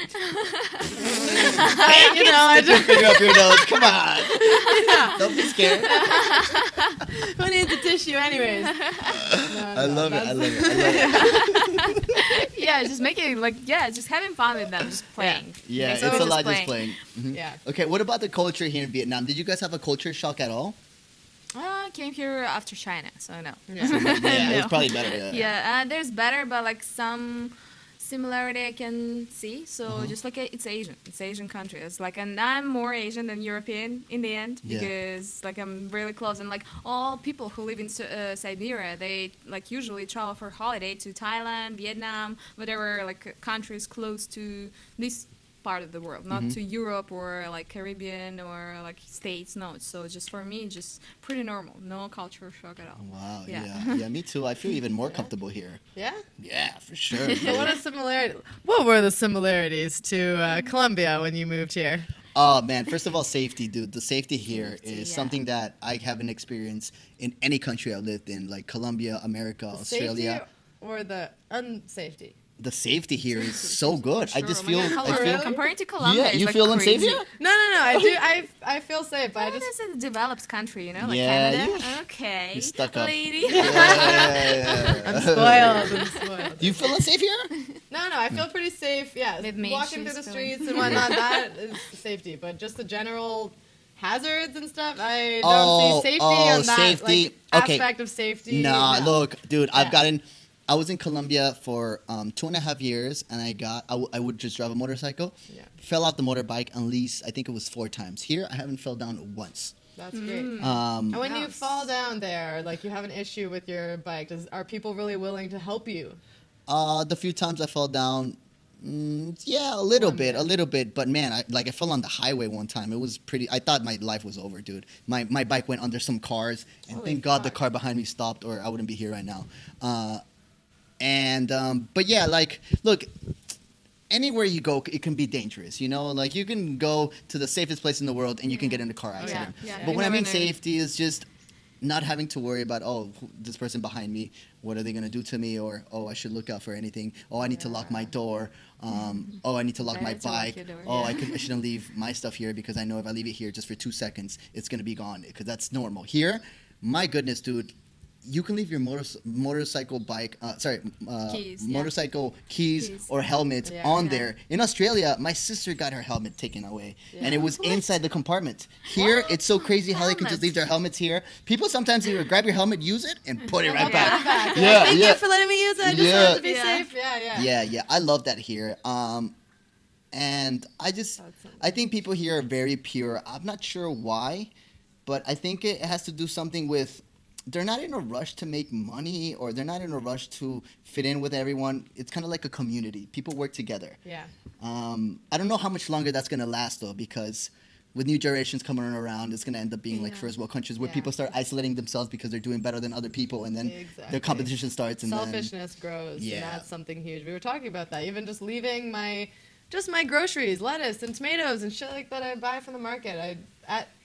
I just Figure up your nose. Come on. Don't be scared. who needs a tissue, anyways? I love it. Just making just having fun with them, just playing. Yeah, Basically it's a lot just playing. Yeah. Okay, what about the culture here in Vietnam? Did you guys have a culture shock at all? I came here after China, so no. Yeah, it's probably better. There's better, but like some similarity I can see. So just like it's Asian country. It's like, and I'm more Asian than European in the end because like I'm really close, and like all people who live in Siberia, they like usually travel for holiday to Thailand, Vietnam, whatever like countries close to this part of the world, not to Europe or like Caribbean or like States. No, so just for me, just pretty normal, no culture shock at all. Wow. Yeah, me too. I feel even more comfortable here. Yeah. Yeah, for sure. So what were the similarities to Colombia when you moved here? Oh man, first of all, safety, dude. The safety here is something that I haven't experienced in any country I've lived in, like Colombia, America, Australia. Safety or the unsafety? The safety here is so good. I just feel. Comparing to Colombia, Yeah, you it's feel like unsafe crazy. here? No. I do. I feel safe, but I But just. it's a developed country, you know, like Yeah, Canada. Okay, You're stuck up. lady. I'm spoiled. Do you feel unsafe here? No, I feel pretty safe. Yeah, With main walking through shoes the feeling- streets and whatnot, that is safety. But just the general hazards and stuff, I don't see safety on that safety. like, Okay. aspect of safety. Nah, no. look, dude, Yeah. I was in Colombia for 2.5 years, and I would just drive a motorcycle. Yeah. Fell off the motorbike at least, I think it was 4 times. Here, I haven't fell down once. That's great. Mm. And when you Yes. fall down there, like you have an issue with your bike, are people really willing to help you? The few times I fell down, yeah, a little bit. But man, I fell on the highway one time. It was pretty. I thought my life was over, dude. My bike went under some cars, and Holy thank God the fuck. car behind me stopped, or I wouldn't be here right now. But yeah, like, look, anywhere you go, it can be dangerous. Like you can go to the safest place in the world, and you can get in a car accident. Yeah. But You when I never mean know. safety, is just not having to worry about this person behind me, what are they gonna do to me, or I should look out for anything. I need to lock my door. I need to lock my Better to lock bike. your door, I shouldn't leave my stuff here because I know if I leave it here just for 2 seconds, it's gonna be gone because that's normal. Here, my goodness, dude, you can leave your motorcycle bike, Keys, yeah. motorcycle keys or helmet on there. In Australia, my sister got her helmet taken away, and it was inside the compartment. Here, it's so crazy how they can just leave their helmets here. People sometimes even grab your helmet, use it, and put it right back. Thank you for letting me use it. I just wanted to be safe. Yeah. I love that here. And I think people here are very pure. I'm not sure why, but I think it has to do something with they're not in a rush to make money, or they're not in a rush to fit in with everyone. It's kind of like a community. People work together. Yeah. I don't know how much longer that's going to last, though, because with new generations coming around, it's going to end up being like first world countries where people start isolating themselves because they're doing better than other people, and then their competition starts. And selfishness grows, and that's something huge. We were talking about that. Even just leaving my groceries, lettuce and tomatoes and shit like that I buy from the market.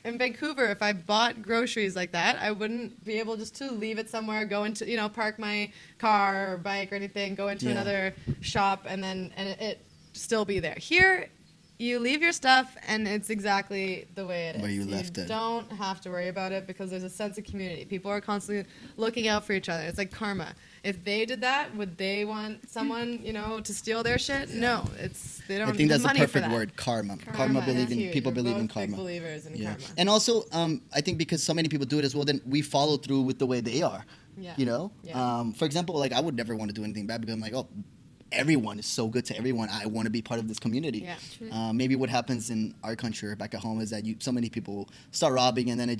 In Vancouver, if I bought groceries like that, I wouldn't be able just to leave it somewhere, go into, park my car or bike or anything, go into another shop, and it still be there. Here, you leave your stuff, and it's exactly the way it is. Where you left it. You don't have to worry about it because there's a sense of community. People are constantly looking out for each other. It's like karma. If they did that, would they want someone, to steal their shit? No, they don't. I think that's the money for perfect that. word, karma. People believe in karma. Big believers in karma. And also, I think because so many people do it as well, then we follow through with the way they are. Yeah. For example, like I would never want to do anything bad because I'm like, oh, everyone is so good to everyone. I want to be part of this community. Yeah, true. Maybe what happens in our country or back at home is that so many people start robbing, and then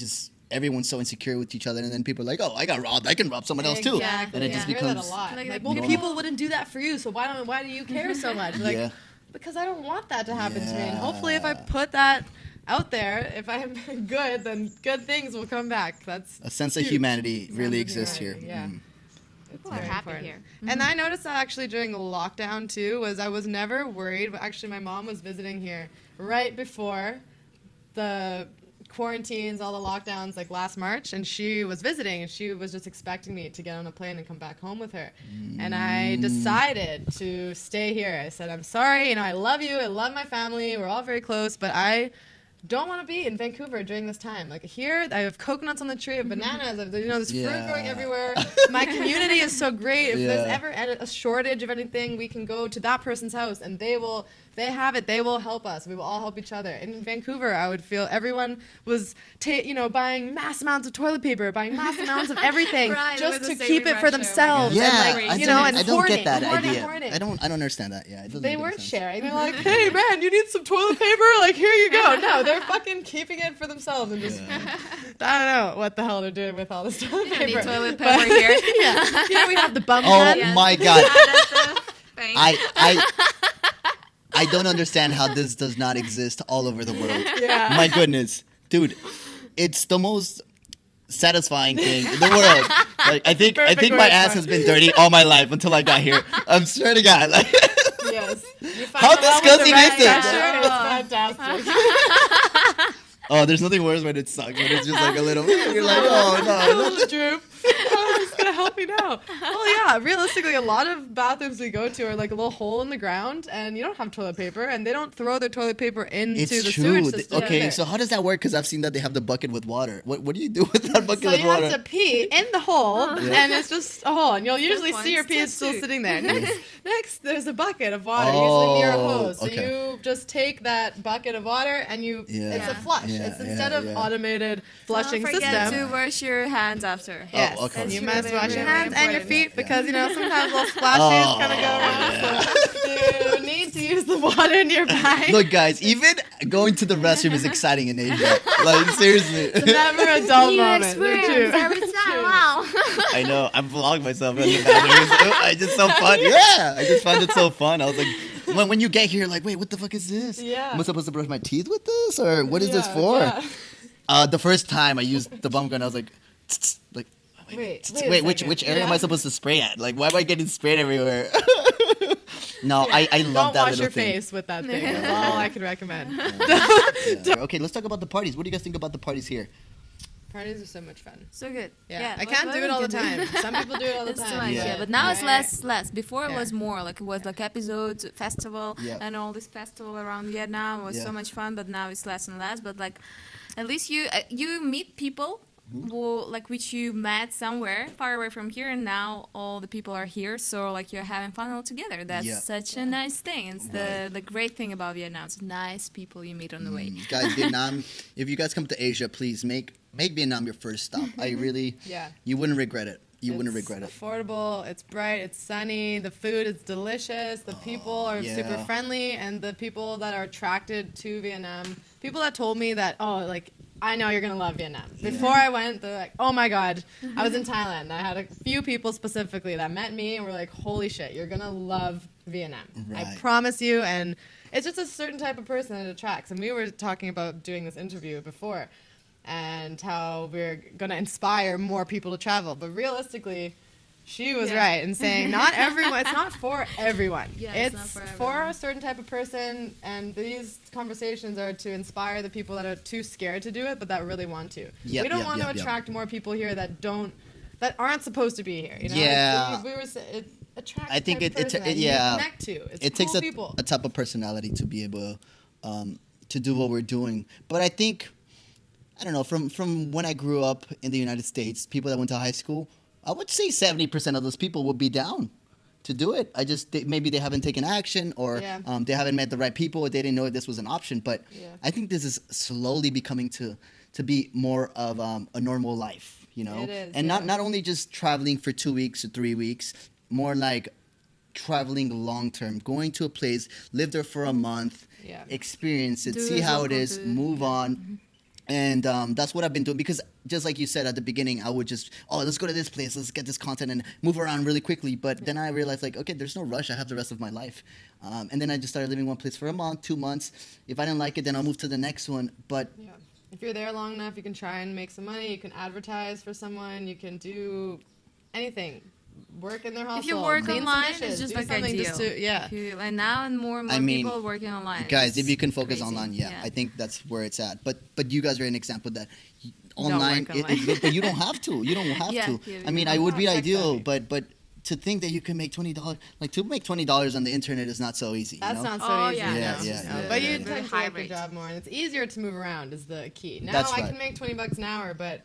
everyone's so insecure with each other, and then people are like, oh, I got robbed, I can rob someone else too. And it just becomes... I hear that a lot. People wouldn't do that for you, so why do you care so much? Like, because I don't want that to happen to me. And hopefully if I put that out there, if I'm good, then good things will come back. That's a sense of humanity really exists here. Yeah. People are happy here. And I noticed that actually during the lockdown too, was I was never worried. Actually, my mom was visiting here right before the quarantines, all the lockdowns, like last March, and she was visiting, and she was just expecting me to get on a plane and come back home with her. And I decided to stay here. I said, I'm sorry, I love you, I love my family, we're all very close, but I don't want to be in Vancouver during this time. Like here, I have coconuts on the tree, I have bananas, I have, there's fruit growing everywhere. My community is so great. If there's ever a shortage of anything, we can go to that person's house, and they have it. They will help us. We will all help each other. In Vancouver, I would feel everyone was, buying mass amounts of toilet paper, buying mass amounts of everything, just to keep it for themselves. Yeah, and I don't hoarding, get that hoarding, idea. Hoarding. I don't understand that. Yeah, they weren't sharing. They're like, hey man, you need some toilet paper? Like, here you go. No, they're fucking keeping it for themselves and just. I don't know what the hell they're doing with all this toilet paper. Need toilet paper here. We have the bum Oh my god. Thing. I don't understand how this does not exist all over the world. Yeah. My goodness. Dude, it's the most satisfying thing in the world. Like I think my ass has been dirty all my life until I got here. I'm sure to God. Like yes. How disgusting is this? It's fantastic. Oh, there's nothing worse when it sucks. When it's just like a little. You're like, oh no. Droop. Oh, it's gonna help me now. Well, yeah. Realistically, a lot of bathrooms we go to are like a little hole in the ground, and you don't have toilet paper, and they don't throw their toilet paper into the sewage system. Okay, so how does that work? Because I've seen that they have the bucket with water. What do you do with that bucket with water? So you have to pee in the hole, and it's just a hole, and you'll usually see your pee is still sitting there. Next, there's a bucket of water, usually near a hose. So you just take that bucket of water, and it's a flush. It's instead of automated flushing Don't system. forget to wash your hands after. Yes. Oh, okay. You must wash your hands and your feet because sometimes little splashes kind of go around. So you need to use the water nearby. Look, guys, even going to the restroom is exciting in Asia. Like seriously, it's never a dull moment. Experience every time. Wow. I know. I'm vlogging myself in the bathroom. I just so fun. Yeah, I just found it so fun. I was like, when you get here, like, wait, what the fuck is this? Yeah. Am I supposed to brush my teeth with this, or what is this for? Yeah. The first time I used the bum gun, I was like, like. Wait, which area am I supposed to spray at? Like, why am I getting sprayed everywhere? No, I love that little thing. Don't wash your face with that thing. That's all I can recommend. Okay, let's talk about the parties. What do you guys think about the parties here? Parties are so much fun. So good. Yeah. I can't do it all the time. Some people do it all the time. Too much, yeah. But now it's less. Before it was more. Like, it was like episodes, festival, and all this festival around Vietnam was so much fun. But now it's less and less. But like, at least you meet people like which you met somewhere far away from here, and now all the people are here. So like you're having fun all together. That's such a nice thing. It's the great thing about Vietnam. It's nice people you meet on the way. Guys, Vietnam. If you guys come to Asia, please make Vietnam your first stop. I really, you wouldn't regret it. You wouldn't regret it. It's affordable, it's bright, it's sunny, the food is delicious, the people are super friendly, and the people that are attracted to Vietnam, people that told me that, oh, like, I know you're going to love Vietnam. Before I went, they're like, oh my God, I was in Thailand. I had a few people specifically that met me and were like, holy shit, you're going to love Vietnam. Right. I promise you. And it's just a certain type of person that it attracts. And we were talking about doing this interview before, and how we're going to inspire more people to travel. But realistically, she was right in saying not everyone, it's not for everyone. It's for a certain type of person, and these conversations are to inspire the people that are too scared to do it, but that really want to. We don't want to attract more people here that aren't supposed to be here. You know? Yeah. It attracts I think you connect to. It takes cool people. a type of personality to be able to do what we're doing. But I think, I don't know, from when I grew up in the United States, people that went to high school, I would say 70% of those people would be down to do it. Maybe they haven't taken action, or they haven't met the right people, or they didn't know this was an option. But I think this is slowly becoming to be more of a normal life, you know? It is, and not only just traveling for 2 weeks or 3 weeks, more like traveling long term, going to a place, live there for a month, experience it, see how it is, move on. And that's what I've been doing, because just like you said at the beginning, I would just, let's go to this place, let's get this content and move around really quickly. But then I realized, like, okay, there's no rush. I have the rest of my life. And then I just started living one place for a month, 2 months. If I didn't like it, then I'll move to the next one. But if you're there long enough, you can try and make some money. You can advertise for someone. You can do anything. Work in their household. If you work online, dishes, it's just like ideal. And now and more people working online. Guys, if you can focus online, I think that's where it's at. But you guys are an example that online, but you don't have to. You don't have to. I mean, it would be ideal, but to think that you can make $20, like to make $20 on the internet is not so easy. That's not so easy. But you tend to like the job more, and it's easier to move around is the key. Now I can make $20 an hour, but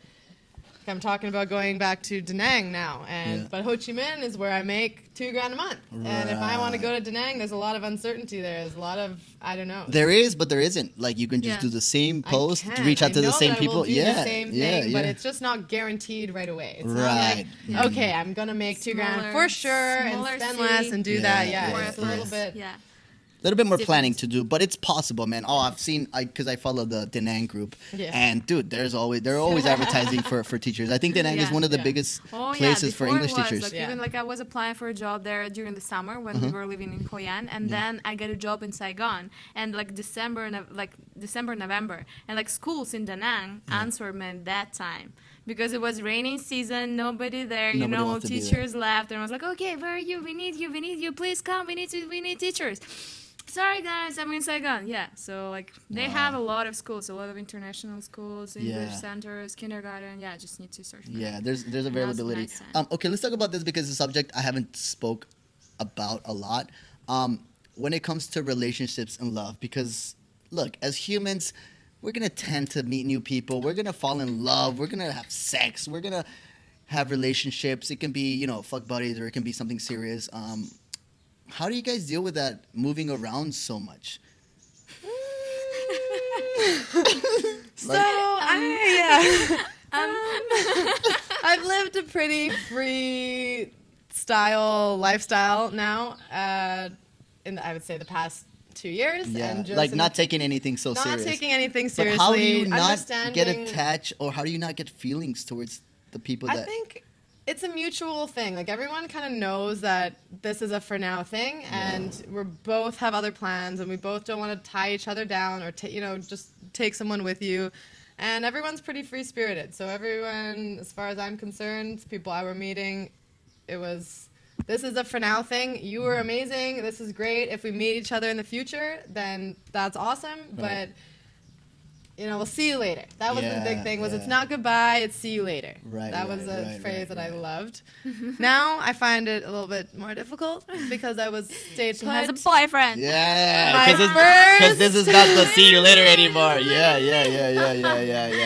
I'm talking about going back to Da Nang now, but Ho Chi Minh is where I make $2,000 a month. Right. And if I want to go to Da Nang, there's a lot of uncertainty there. There's a lot of, I don't know. There is, but there isn't. Like, you can just do the same post, reach out to the same people. The same thing, but it's just not guarantee right away. It's not like, okay, I'm gonna make $2,000 for sure and spend less and do that. It's a little bit. A little bit more planning to do, but it's possible, man. I've seen, because I follow the Da Nang group, and dude, they're always advertising for teachers. I think Da Nang is one of the biggest places for English teachers. Like, even like I was applying for a job there during the summer when we were living in Hoi An, and then I got a job in Saigon, and like December, November, and like schools in Da Nang answered me at that time. Because it was raining season, nobody there, all teachers left, and I was like, okay, where are you? We need you, please come, we need teachers. Sorry guys, I'm in Saigon. So like they have a lot of schools, a lot of international schools, English centers, kindergarten. Just need to search. There's availability. Nice. Okay, let's talk about this because it's a subject I haven't spoke about a lot. When it comes to relationships and love, because look, as humans, we're gonna tend to meet new people. We're gonna fall in love. We're gonna have sex. We're gonna have relationships. It can be fuck buddies, or it can be something serious. How do you guys deal with that, moving around so much? I've lived a pretty free lifestyle now, in I would say the past 2 years. And just like not taking anything so serious. Not taking anything seriously. But how do you not get attached, or how do you not get feelings towards the people that... I think it's a mutual thing. Like, everyone kind of knows that this is a for now thing, and we both have other plans, and we both don't want to tie each other down or just take someone with you. And everyone's pretty free spirited. So everyone, as far as I'm concerned, people I were meeting, this is a for now thing. You were amazing. This is great. If we meet each other in the future, then that's awesome. Right. But we'll see you later. That was the Yeah, big thing. Was yeah. It's not goodbye, it's see you later. Right, That was a right, phrase right, that I right. loved. Now I find it a little bit more difficult because I was stayed She put. has a boyfriend. Yeah, My because this first- is not the see you later anymore. Yeah.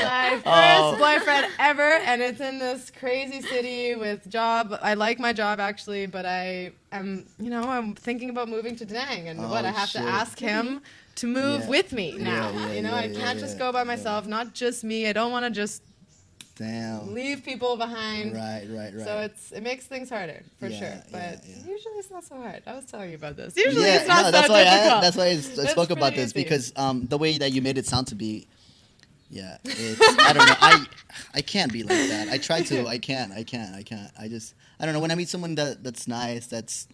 My first boyfriend ever, and it's in this crazy city with job. I like my job actually, but I am, I'm thinking about moving to Da Nang, and I have shit. to ask him to move Yeah. with me now. Yeah, I can't just go by myself. Not just me. I don't want to just Damn. leave people behind. Right. So it makes things harder for Yeah, sure, but yeah. usually it's not so hard. I was telling you about this. Usually Yeah, it's not no, so that's why difficult. that's why I It's spoke about pretty this easy. because the way that you made it sound to be, it's, I don't know. I can't be like that. I try to. I can't. I don't know. When I meet someone that's nice, that's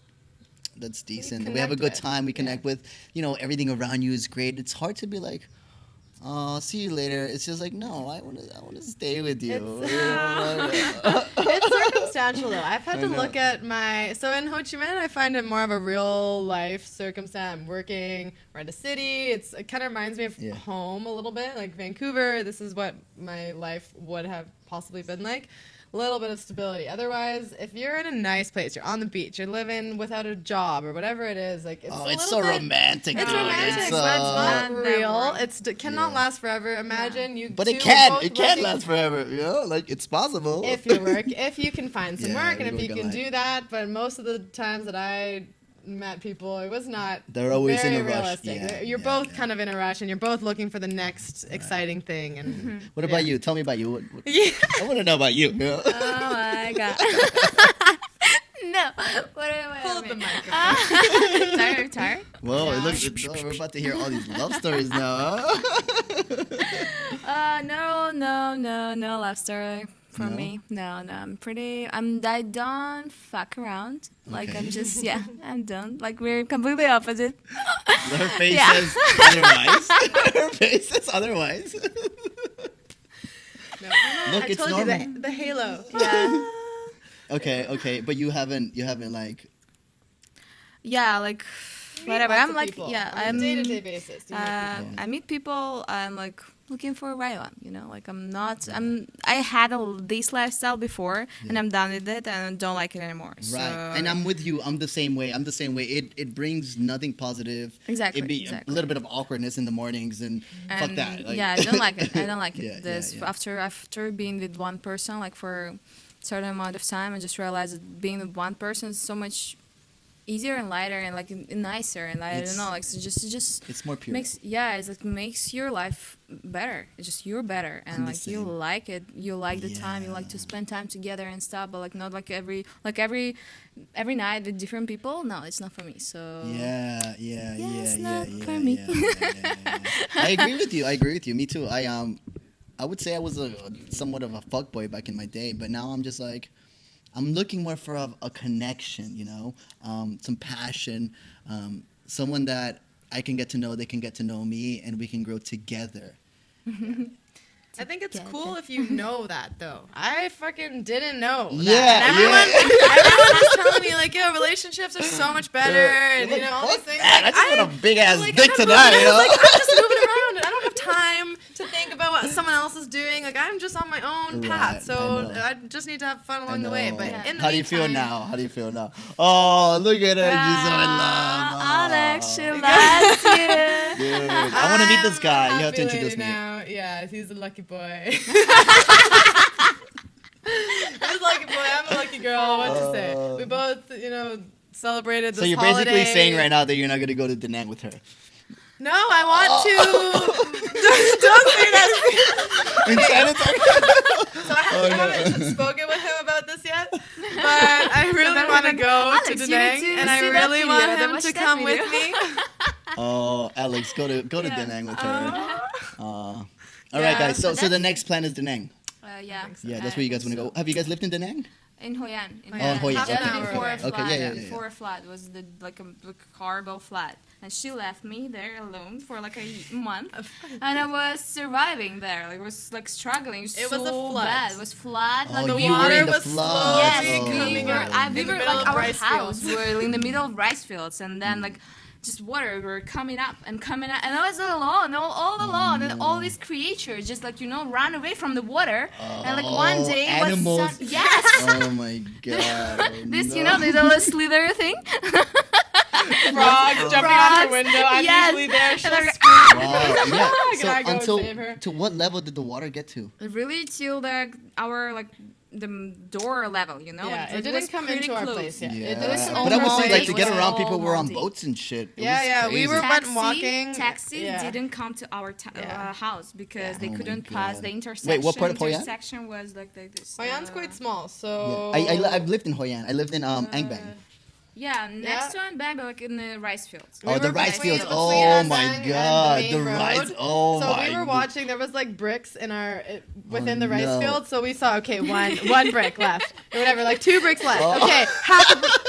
decent, we have a connect good with. time, we connect with, everything around you is great. It's hard to be like, oh, see you later. It's just like, no, I want to stay with you. It's circumstantial though. I've had I to know. look at so in Ho Chi Minh, I find it more of a real life circumstance. I'm working, we're in a city. It kind of reminds me of Yeah. home a little bit, like Vancouver. This is what my life would have possibly been like. A little bit of stability. Otherwise, if you're in a nice place, you're on the beach, you're living without a job or whatever it is, like it's Oh, a it's little so bit- romantic. It's dude. romantic, It's, but it's not Never. real. It cannot Yeah. last forever. Imagine you. But two it are can. both It can working- last forever. Like it's possible. if you can find some Yeah, work and you if you work can on do that. But most of the times that I met people, it was not They're always very in a rush. realistic. Yeah, You're yeah, both yeah. kind of in a rush and you're both looking for the next exciting thing. And What about you? Tell me about you. What, yeah. I want to know about you. Oh my god. No. What am I? Hold the microphone. Tired? Whoa, Yeah. it looks. We're about to hear all these love stories now. Huh? No love story for No? me. No, I don't fuck around. Like Okay. I'm just I'm done. Like we're completely opposite. Her face Yeah. says otherwise. Her face says otherwise. No. Look, I it's told normal. you the halo. Yeah. Okay, but you haven't like. Yeah, like Meet whatever. lots I'm of like people yeah, on a I'm day-to-day basis. You meet people. I meet people. I'm like looking for a right one. Like I had this lifestyle before, and I'm done with it, and I don't like it anymore. So, Right, and I'm with you. I'm the same way. It brings nothing positive. Exactly, It'd be exactly. a little bit of awkwardness in the mornings, and fuck And, that. Like, yeah, I don't like it. I don't like it. Yeah, This yeah. after being with one person like for a certain amount of time, I just realized that being with one person is so much easier and lighter and like nicer and I It's- don't know, like so just it's more pure. makes your life better. It's just you're better and I'm the like you same. like it. You like the time. You like to Yeah. spend time together and stuff. But like not like every night with different people. No, it's not for me. So Yeah, it's yeah, not yeah, for yeah, me. yeah. I agree with you. Me too. I would say I was somewhat of a fuckboy back in my day, but now I'm just like, I'm looking more for a connection, some passion, someone that I can get to know, they can get to know me, and we can grow together. I think it's Together. cool if you know that though. I fucking didn't know. That. Yeah, And everyone was telling me like, yo, relationships are so much better, and You're you like, know all these fuck things. that. Like, I just want a big ass like, dick I'm tonight, moving, I was like, I'm just moving know? around, and I don't have time to think about what someone else is doing. Like I'm just on my own Right, path, I so know. I just need to have fun I along the way. know. But Yeah. in the How do you feel meantime- now? Oh, look at her. She's so in love. Alex, she Oh. loves you. Dude, I want to meet this I'm guy. a You have happy to introduce lady me. now. Yeah, he's a lucky boy. He's a lucky boy. I'm a lucky girl. What to say? We both, celebrated this So you're holiday. basically saying right now that you're not going to go to Da Nang with her. No, I want to. Don't say that. So I haven't spoken with him about this yet, but I really want to go Alex, to you Da need Nang, to and I see that really video, want then him watch to that come with video. me. Oh, Alex, go to Da Nang with her. All right, Yeah. guys. So the next plan is Da Nang. Yeah. Yeah, that's where you guys want to go. Have you guys lived in Da Nang? In Hoi An. Oh, in Hoi An, Just okay. before a Okay, flood. yeah, yeah, yeah. Before a flood was like a horrible flood, and she left me there alone for like a month, and I was surviving there. Like, I was like struggling. It was a so flood. bad. It was flood. Oh, like the you were water in the was flood. Yes, slowly Oh. coming we were, out. we in the were middle like of our rice house fields. were in the middle of rice fields, and then like just water were coming up, and I was alone, all alone, and all these creatures just like run away from the water, and like one day animals. yes, Oh my god. this no. this little slither thing. Frogs jumping out her window. I'm Yes. usually there. She'll And scream. Wow. Yeah. So Gotta go until save her. to what level did the water get to? Really till the door level, Yeah, like, it didn't was come pretty into our close. place yet. Yeah. It was didn't all But I'm over saying, the like, to day. get It was around, all people were on moldy. boats and shit. It Yeah, was we crazy. were went walking. Taxi Yeah. didn't come to our house because they Oh my couldn't pass God. the intersection. Wait, what part of Hoi An? Intersection was like this. Hoi An's quite small, Yeah. so I've lived in Hoi An. I lived in Angbang. Yeah, next to Angbang, but like in the rice fields. Oh, the were rice between- fields. between Oh Angbang my and god, main the road. rice. Oh So my. we were watching. There was like bricks in within the rice no. field. So we saw one brick left or whatever, like 2 bricks left. Oh. Okay,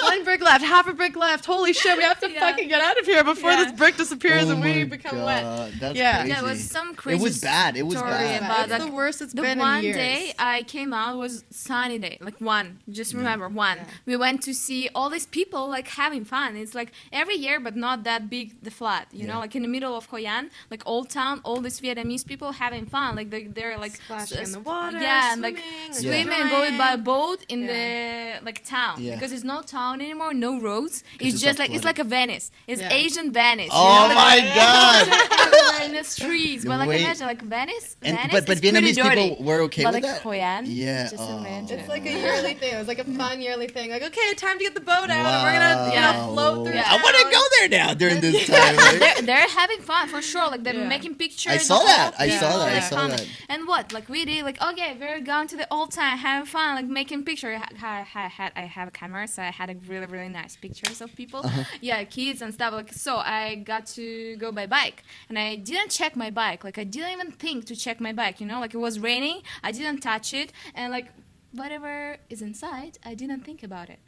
one brick left, half a brick left. Holy shit, we have to Yeah. fucking get out of here before Yeah. this brick disappears Oh and we my become God, wet. That's Yeah. crazy. Yeah, it was some crazy. It was bad. It was story bad. about It's like, the worst it's the been one in years. day I came out was sunny day, like one. Just remember one. Yeah. We went to see all these people like having fun. It's like every year, but not that big. The flat, you know, Yeah. like in the middle of Hoi An, like old town, all these Vietnamese people having fun. Like they're like Splashing in the water, yeah, and like swimming, swimming and going by enjoying. boat in the like town Yeah. because there's no town anymore, no roads. It's it's just all like it's flooded. like a Venice. It's Yeah. Asian Venice. Oh my god. Everywhere in the streets, but like Wait. imagine like Venice. Venice But is pretty Vietnamese dirty. people were okay But with like that. Hoi An, Yeah, just oh. imagine. It's like a yearly thing. It was like a fun yearly thing. Like, okay, time to get the boat out, and we're gonna Yeah. float through. Yeah. I want to town. go there now during this time. Like. They're having fun for sure. Like they're Yeah. making pictures. I saw of that. all I people, saw that. I like, saw coming. that. And what? Like we did. Like okay, we're going to the old time, having fun, like making pictures. I have a camera, so I had a really nice pictures of people. Uh-huh. Yeah, kids and stuff. Like so, I got to go by bike, and I didn't check my bike. Like I didn't even think to check my bike. You know, like it was raining. I didn't touch it, and like whatever is inside, I didn't think about it.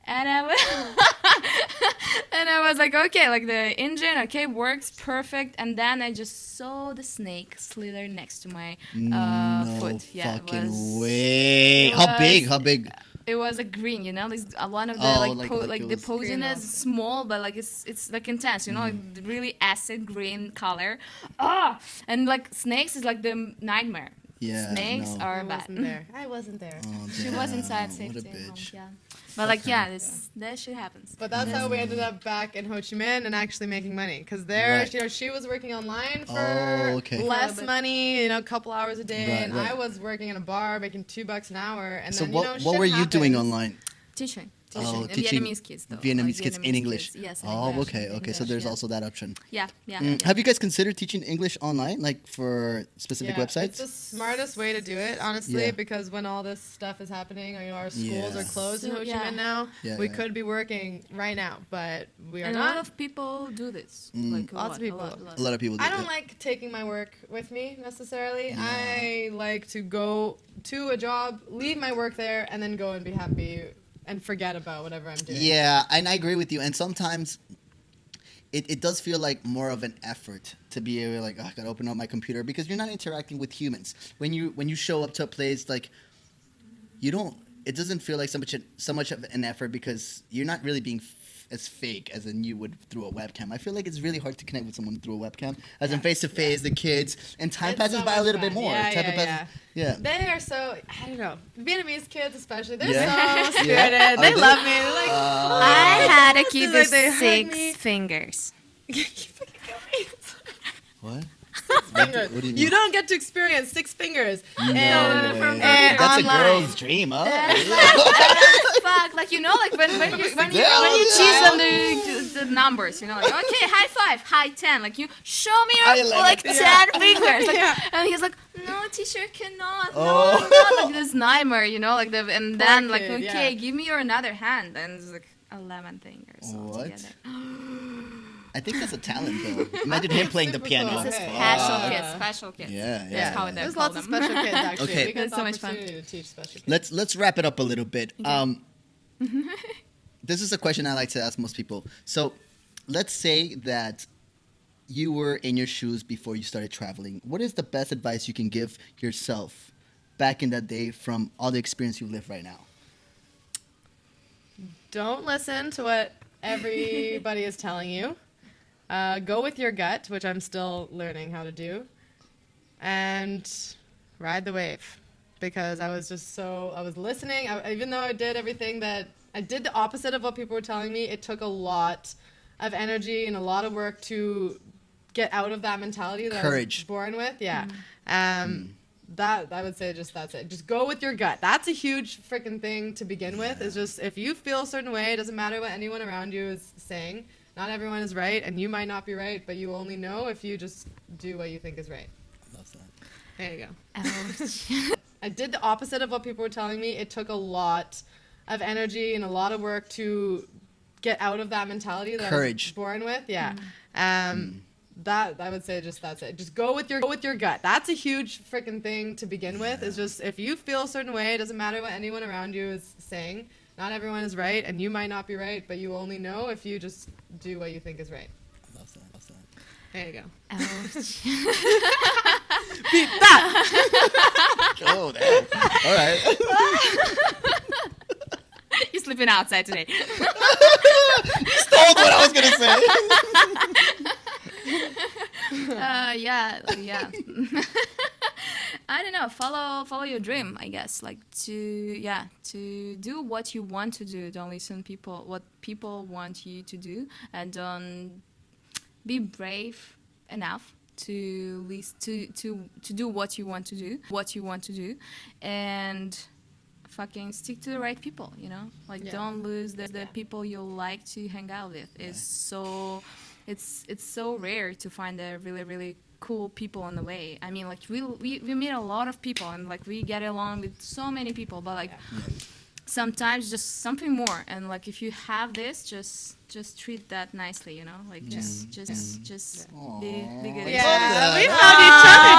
And I was, and I was like, okay, like the engine, okay, works perfect. And then I just saw the snake slither next to my No foot. Yeah, fucking way. it How big? was- How big? it was like green, you know, like one of the Oh, like like like it the was posing green is small, but like it's like intense, you know, like the really acid green color. And like snakes is like the nightmare. Yeah, Snakes no. are I bad. wasn't there. I wasn't there. Oh, She was inside damn, safety. What a at home, bitch. yeah. But like yeah, that shit happens. But that's how we ended up back in Ho Chi Minh and actually making money. Because there, Right. you know, she was working online for Oh, okay. less But- money, you know, a couple hours a day, Right, and right. I was working in a bar making $2 an hour. And So then, what you know, what shit were you doing happens. online? Teaching. Oh, And teaching Vietnamese kids though. Vietnamese like kids in English. Kids. Yes. in Oh, English. okay, okay. So there's also that option. Yeah, yeah. Have you guys considered teaching English online, like for specific Yeah, websites? It's the smartest way to do it, honestly, Yeah. because when all this stuff is happening, you know, our schools Yeah. are closed in So, Ho Chi yeah. Minh now. Yeah, We yeah. could be working right now, but we are And a not. lot of people do this. Mm. Like Lots of people. A lot of people do I don't that. like taking my work with me necessarily. Yeah. I like to go to a job, leave my work there, and then go and be happy and forget about whatever I'm doing. Yeah, and I agree with you. And sometimes it does feel like more of an effort to be able to, like, oh, I gotta open up my computer because you're not interacting with humans. When you show up to a place, like, you don't. It doesn't feel like so much of an effort because you're not really being as fake as in you would through a webcam. I feel like it's really hard to connect with someone through a webcam, as in face to face, the kids, and time It's passes so by a much little bit fun. more. Yeah, Time yeah, passes- yeah. They are so, I don't know, Vietnamese kids especially, they're Yeah. so spirited. Yeah. They Are they? love me. They're like, I had a kid Like, with they hug 6 me. fingers. You fucking kill me. What? Fingers. What do you You mean? don't get to experience 6 fingers. No. And, from and That's online. a girl's dream, huh? Fuck, like you know, like when you Yeah, choose yeah. on the numbers, you know, like okay, high 5, high 10, like you show me High your 11. like 10 fingers, like, Yeah. and he's like, no, teacher cannot, Oh. no, like this nightmare, you know, like and then like kid, okay, yeah. give me your another hand, and it's like 11 fingers What? altogether. I think that's a talent, though. Imagine him playing the Super piano. cool. It's a Hey. special Uh, kid, special kid. Yeah, That's yeah. how they're There's called lots of them. special kids, actually. Okay. We got It's the so much fun. opportunity to teach special kids. Let's wrap it up a little bit. This is a question I like to ask most people. So, let's say that you were in your shoes before you started traveling. What is the best advice you can give yourself back in that day from all the experience you live right now? Don't listen to what everybody is telling you. Go with your gut, which I'm still learning how to do, and ride the wave. Because I was listening. Even though I did everything that I did, the opposite of what people were telling me. It took a lot of energy and a lot of work to get out of that mentality that Courage. I was born with. Yeah. That I would say that's it. Just go with your gut. That's a huge freaking thing to begin with. Is just if you feel a certain way, it doesn't matter what anyone around you is saying. Not everyone is right, and you might not be right, but you only know if you just do what you think is right. Love that. There you go. I did the opposite of what people were telling me. It took a lot of energy and a lot of work to get out of that mentality that Courage. I was born with. Yeah. That I would say that's it. Just go with your gut. That's a huge freaking thing to begin with. Is just if you feel a certain way, it doesn't matter what anyone around you is saying. Not everyone is right, and you might not be right, but you only know if you just do what you think is right. Love that. Love that. There you go. Ouch. Beat that. Oh, damn. All right. You're sleeping outside today. Stole what I was gonna say. Yeah. I don't know. Follow your dream, I guess. Like to do what you want to do. Don't listen what people want you to do, and don't be brave enough to do what you want to do, and fucking stick to the right people. Don't lose the people you like to hang out with. It's so rare to find a really, really cool people on the way. I mean, like we meet a lot of people, and like we get along with so many people, but like sometimes just something more. And like if you have this, just treat that nicely, like just be good. Yeah, we found each other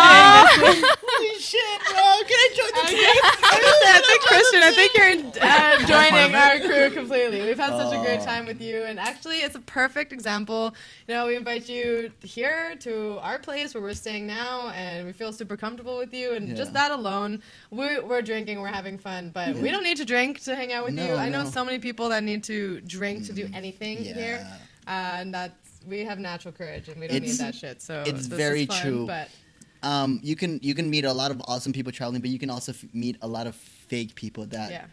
doing this. Holy shit, bro! Can I join the team? I think Christian, I think you're joining our crew completely. We've had such a great time with you, and actually, it's a perfect example. We invite you here to our place where we're staying now, and we feel super comfortable with you. And just that alone, we're drinking, we're having fun, but we don't need to drink to hang out with you. I know so many people that need to drink to do anything here, and we have natural courage, and we don't need that shit. So it's this very is fun, true. But you can meet a lot of awesome people traveling, but you can also meet a lot of fake people that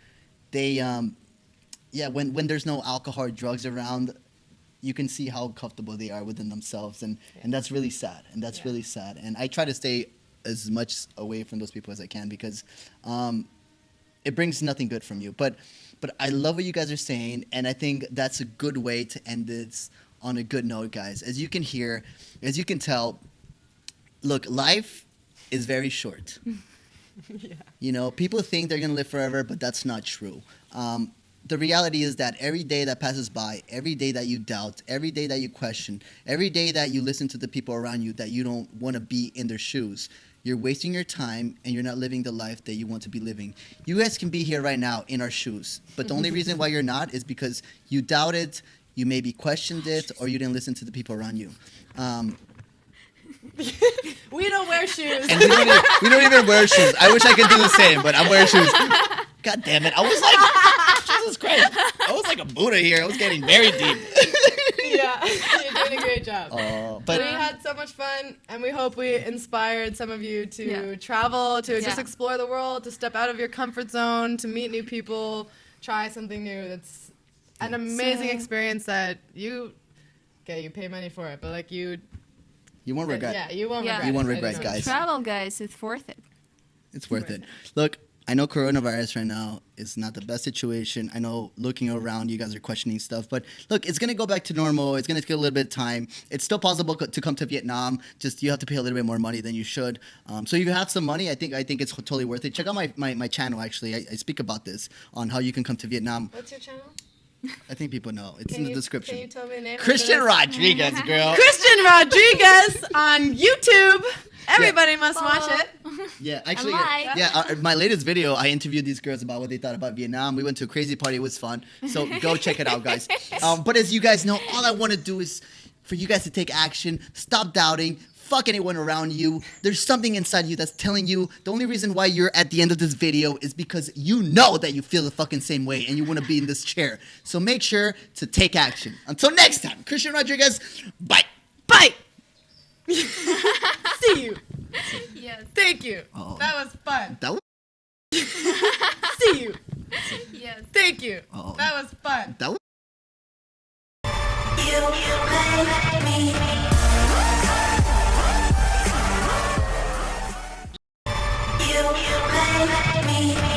they when there's no alcohol or drugs around, you can see how comfortable they are within themselves, and that's really sad. Really sad. And I try to stay as much away from those people as I can, because it brings nothing good from you. But I love what you guys are saying, and I think that's a good way to end this on a good note, guys. As you can tell, look, life is very short. People think they're going to live forever, but that's not true. The reality is that every day that passes by, every day that you doubt, every day that you question, every day that you listen to the people around you that you don't want to be in their shoes, you're wasting your time, and you're not living the life that you want to be living. You guys can be here right now in our shoes, but the only reason why you're not is because you doubted, you maybe questioned it, or you didn't listen to the people around you. we don't wear shoes. And we don't even wear shoes. I wish I could do the same, but I'm wearing shoes. God damn it. I was like, Jesus Christ. I was like a Buddha here. I was getting very deep. Yeah, you're doing a great job. But we had so much fun, and we hope we inspired some of you to travel, to just explore the world, to step out of your comfort zone, to meet new people, try something new. That's an amazing experience that you pay money for it, but like you won't regret. Yeah, you won't regret. You won't regret, guys. Travel, guys. It's worth it. It's worth it. Look, I know coronavirus right now is not the best situation. I know looking around, you guys are questioning stuff. But look, it's going to go back to normal. It's going to take a little bit of time. It's still possible to come to Vietnam. Just you have to pay a little bit more money than you should. So if you have some money, I think it's totally worth it. Check out my channel, actually. I speak about this on how you can come to Vietnam. What's your channel? I think people know. It's in the description. Can you tell me the name? Christian Rodriguez, girl. Christian Rodriguez on YouTube. Everybody must watch it. Yeah, actually, my latest video, I interviewed these girls about what they thought about Vietnam. We went to a crazy party. It was fun. So go check it out, guys. But as you guys know, all I want to do is for you guys to take action. Stop doubting. Fuck anyone around you. There's something inside you that's telling you the only reason why you're at the end of this video is because you know that you feel the fucking same way and you want to be in this chair. So make sure to take action. Until next time, Christian Rodriguez, bye. Bye. See you. Yes. Thank you. Uh-oh. That was fun. That was. See you. Yes. Thank you. Uh-oh. That was fun. That was. You make me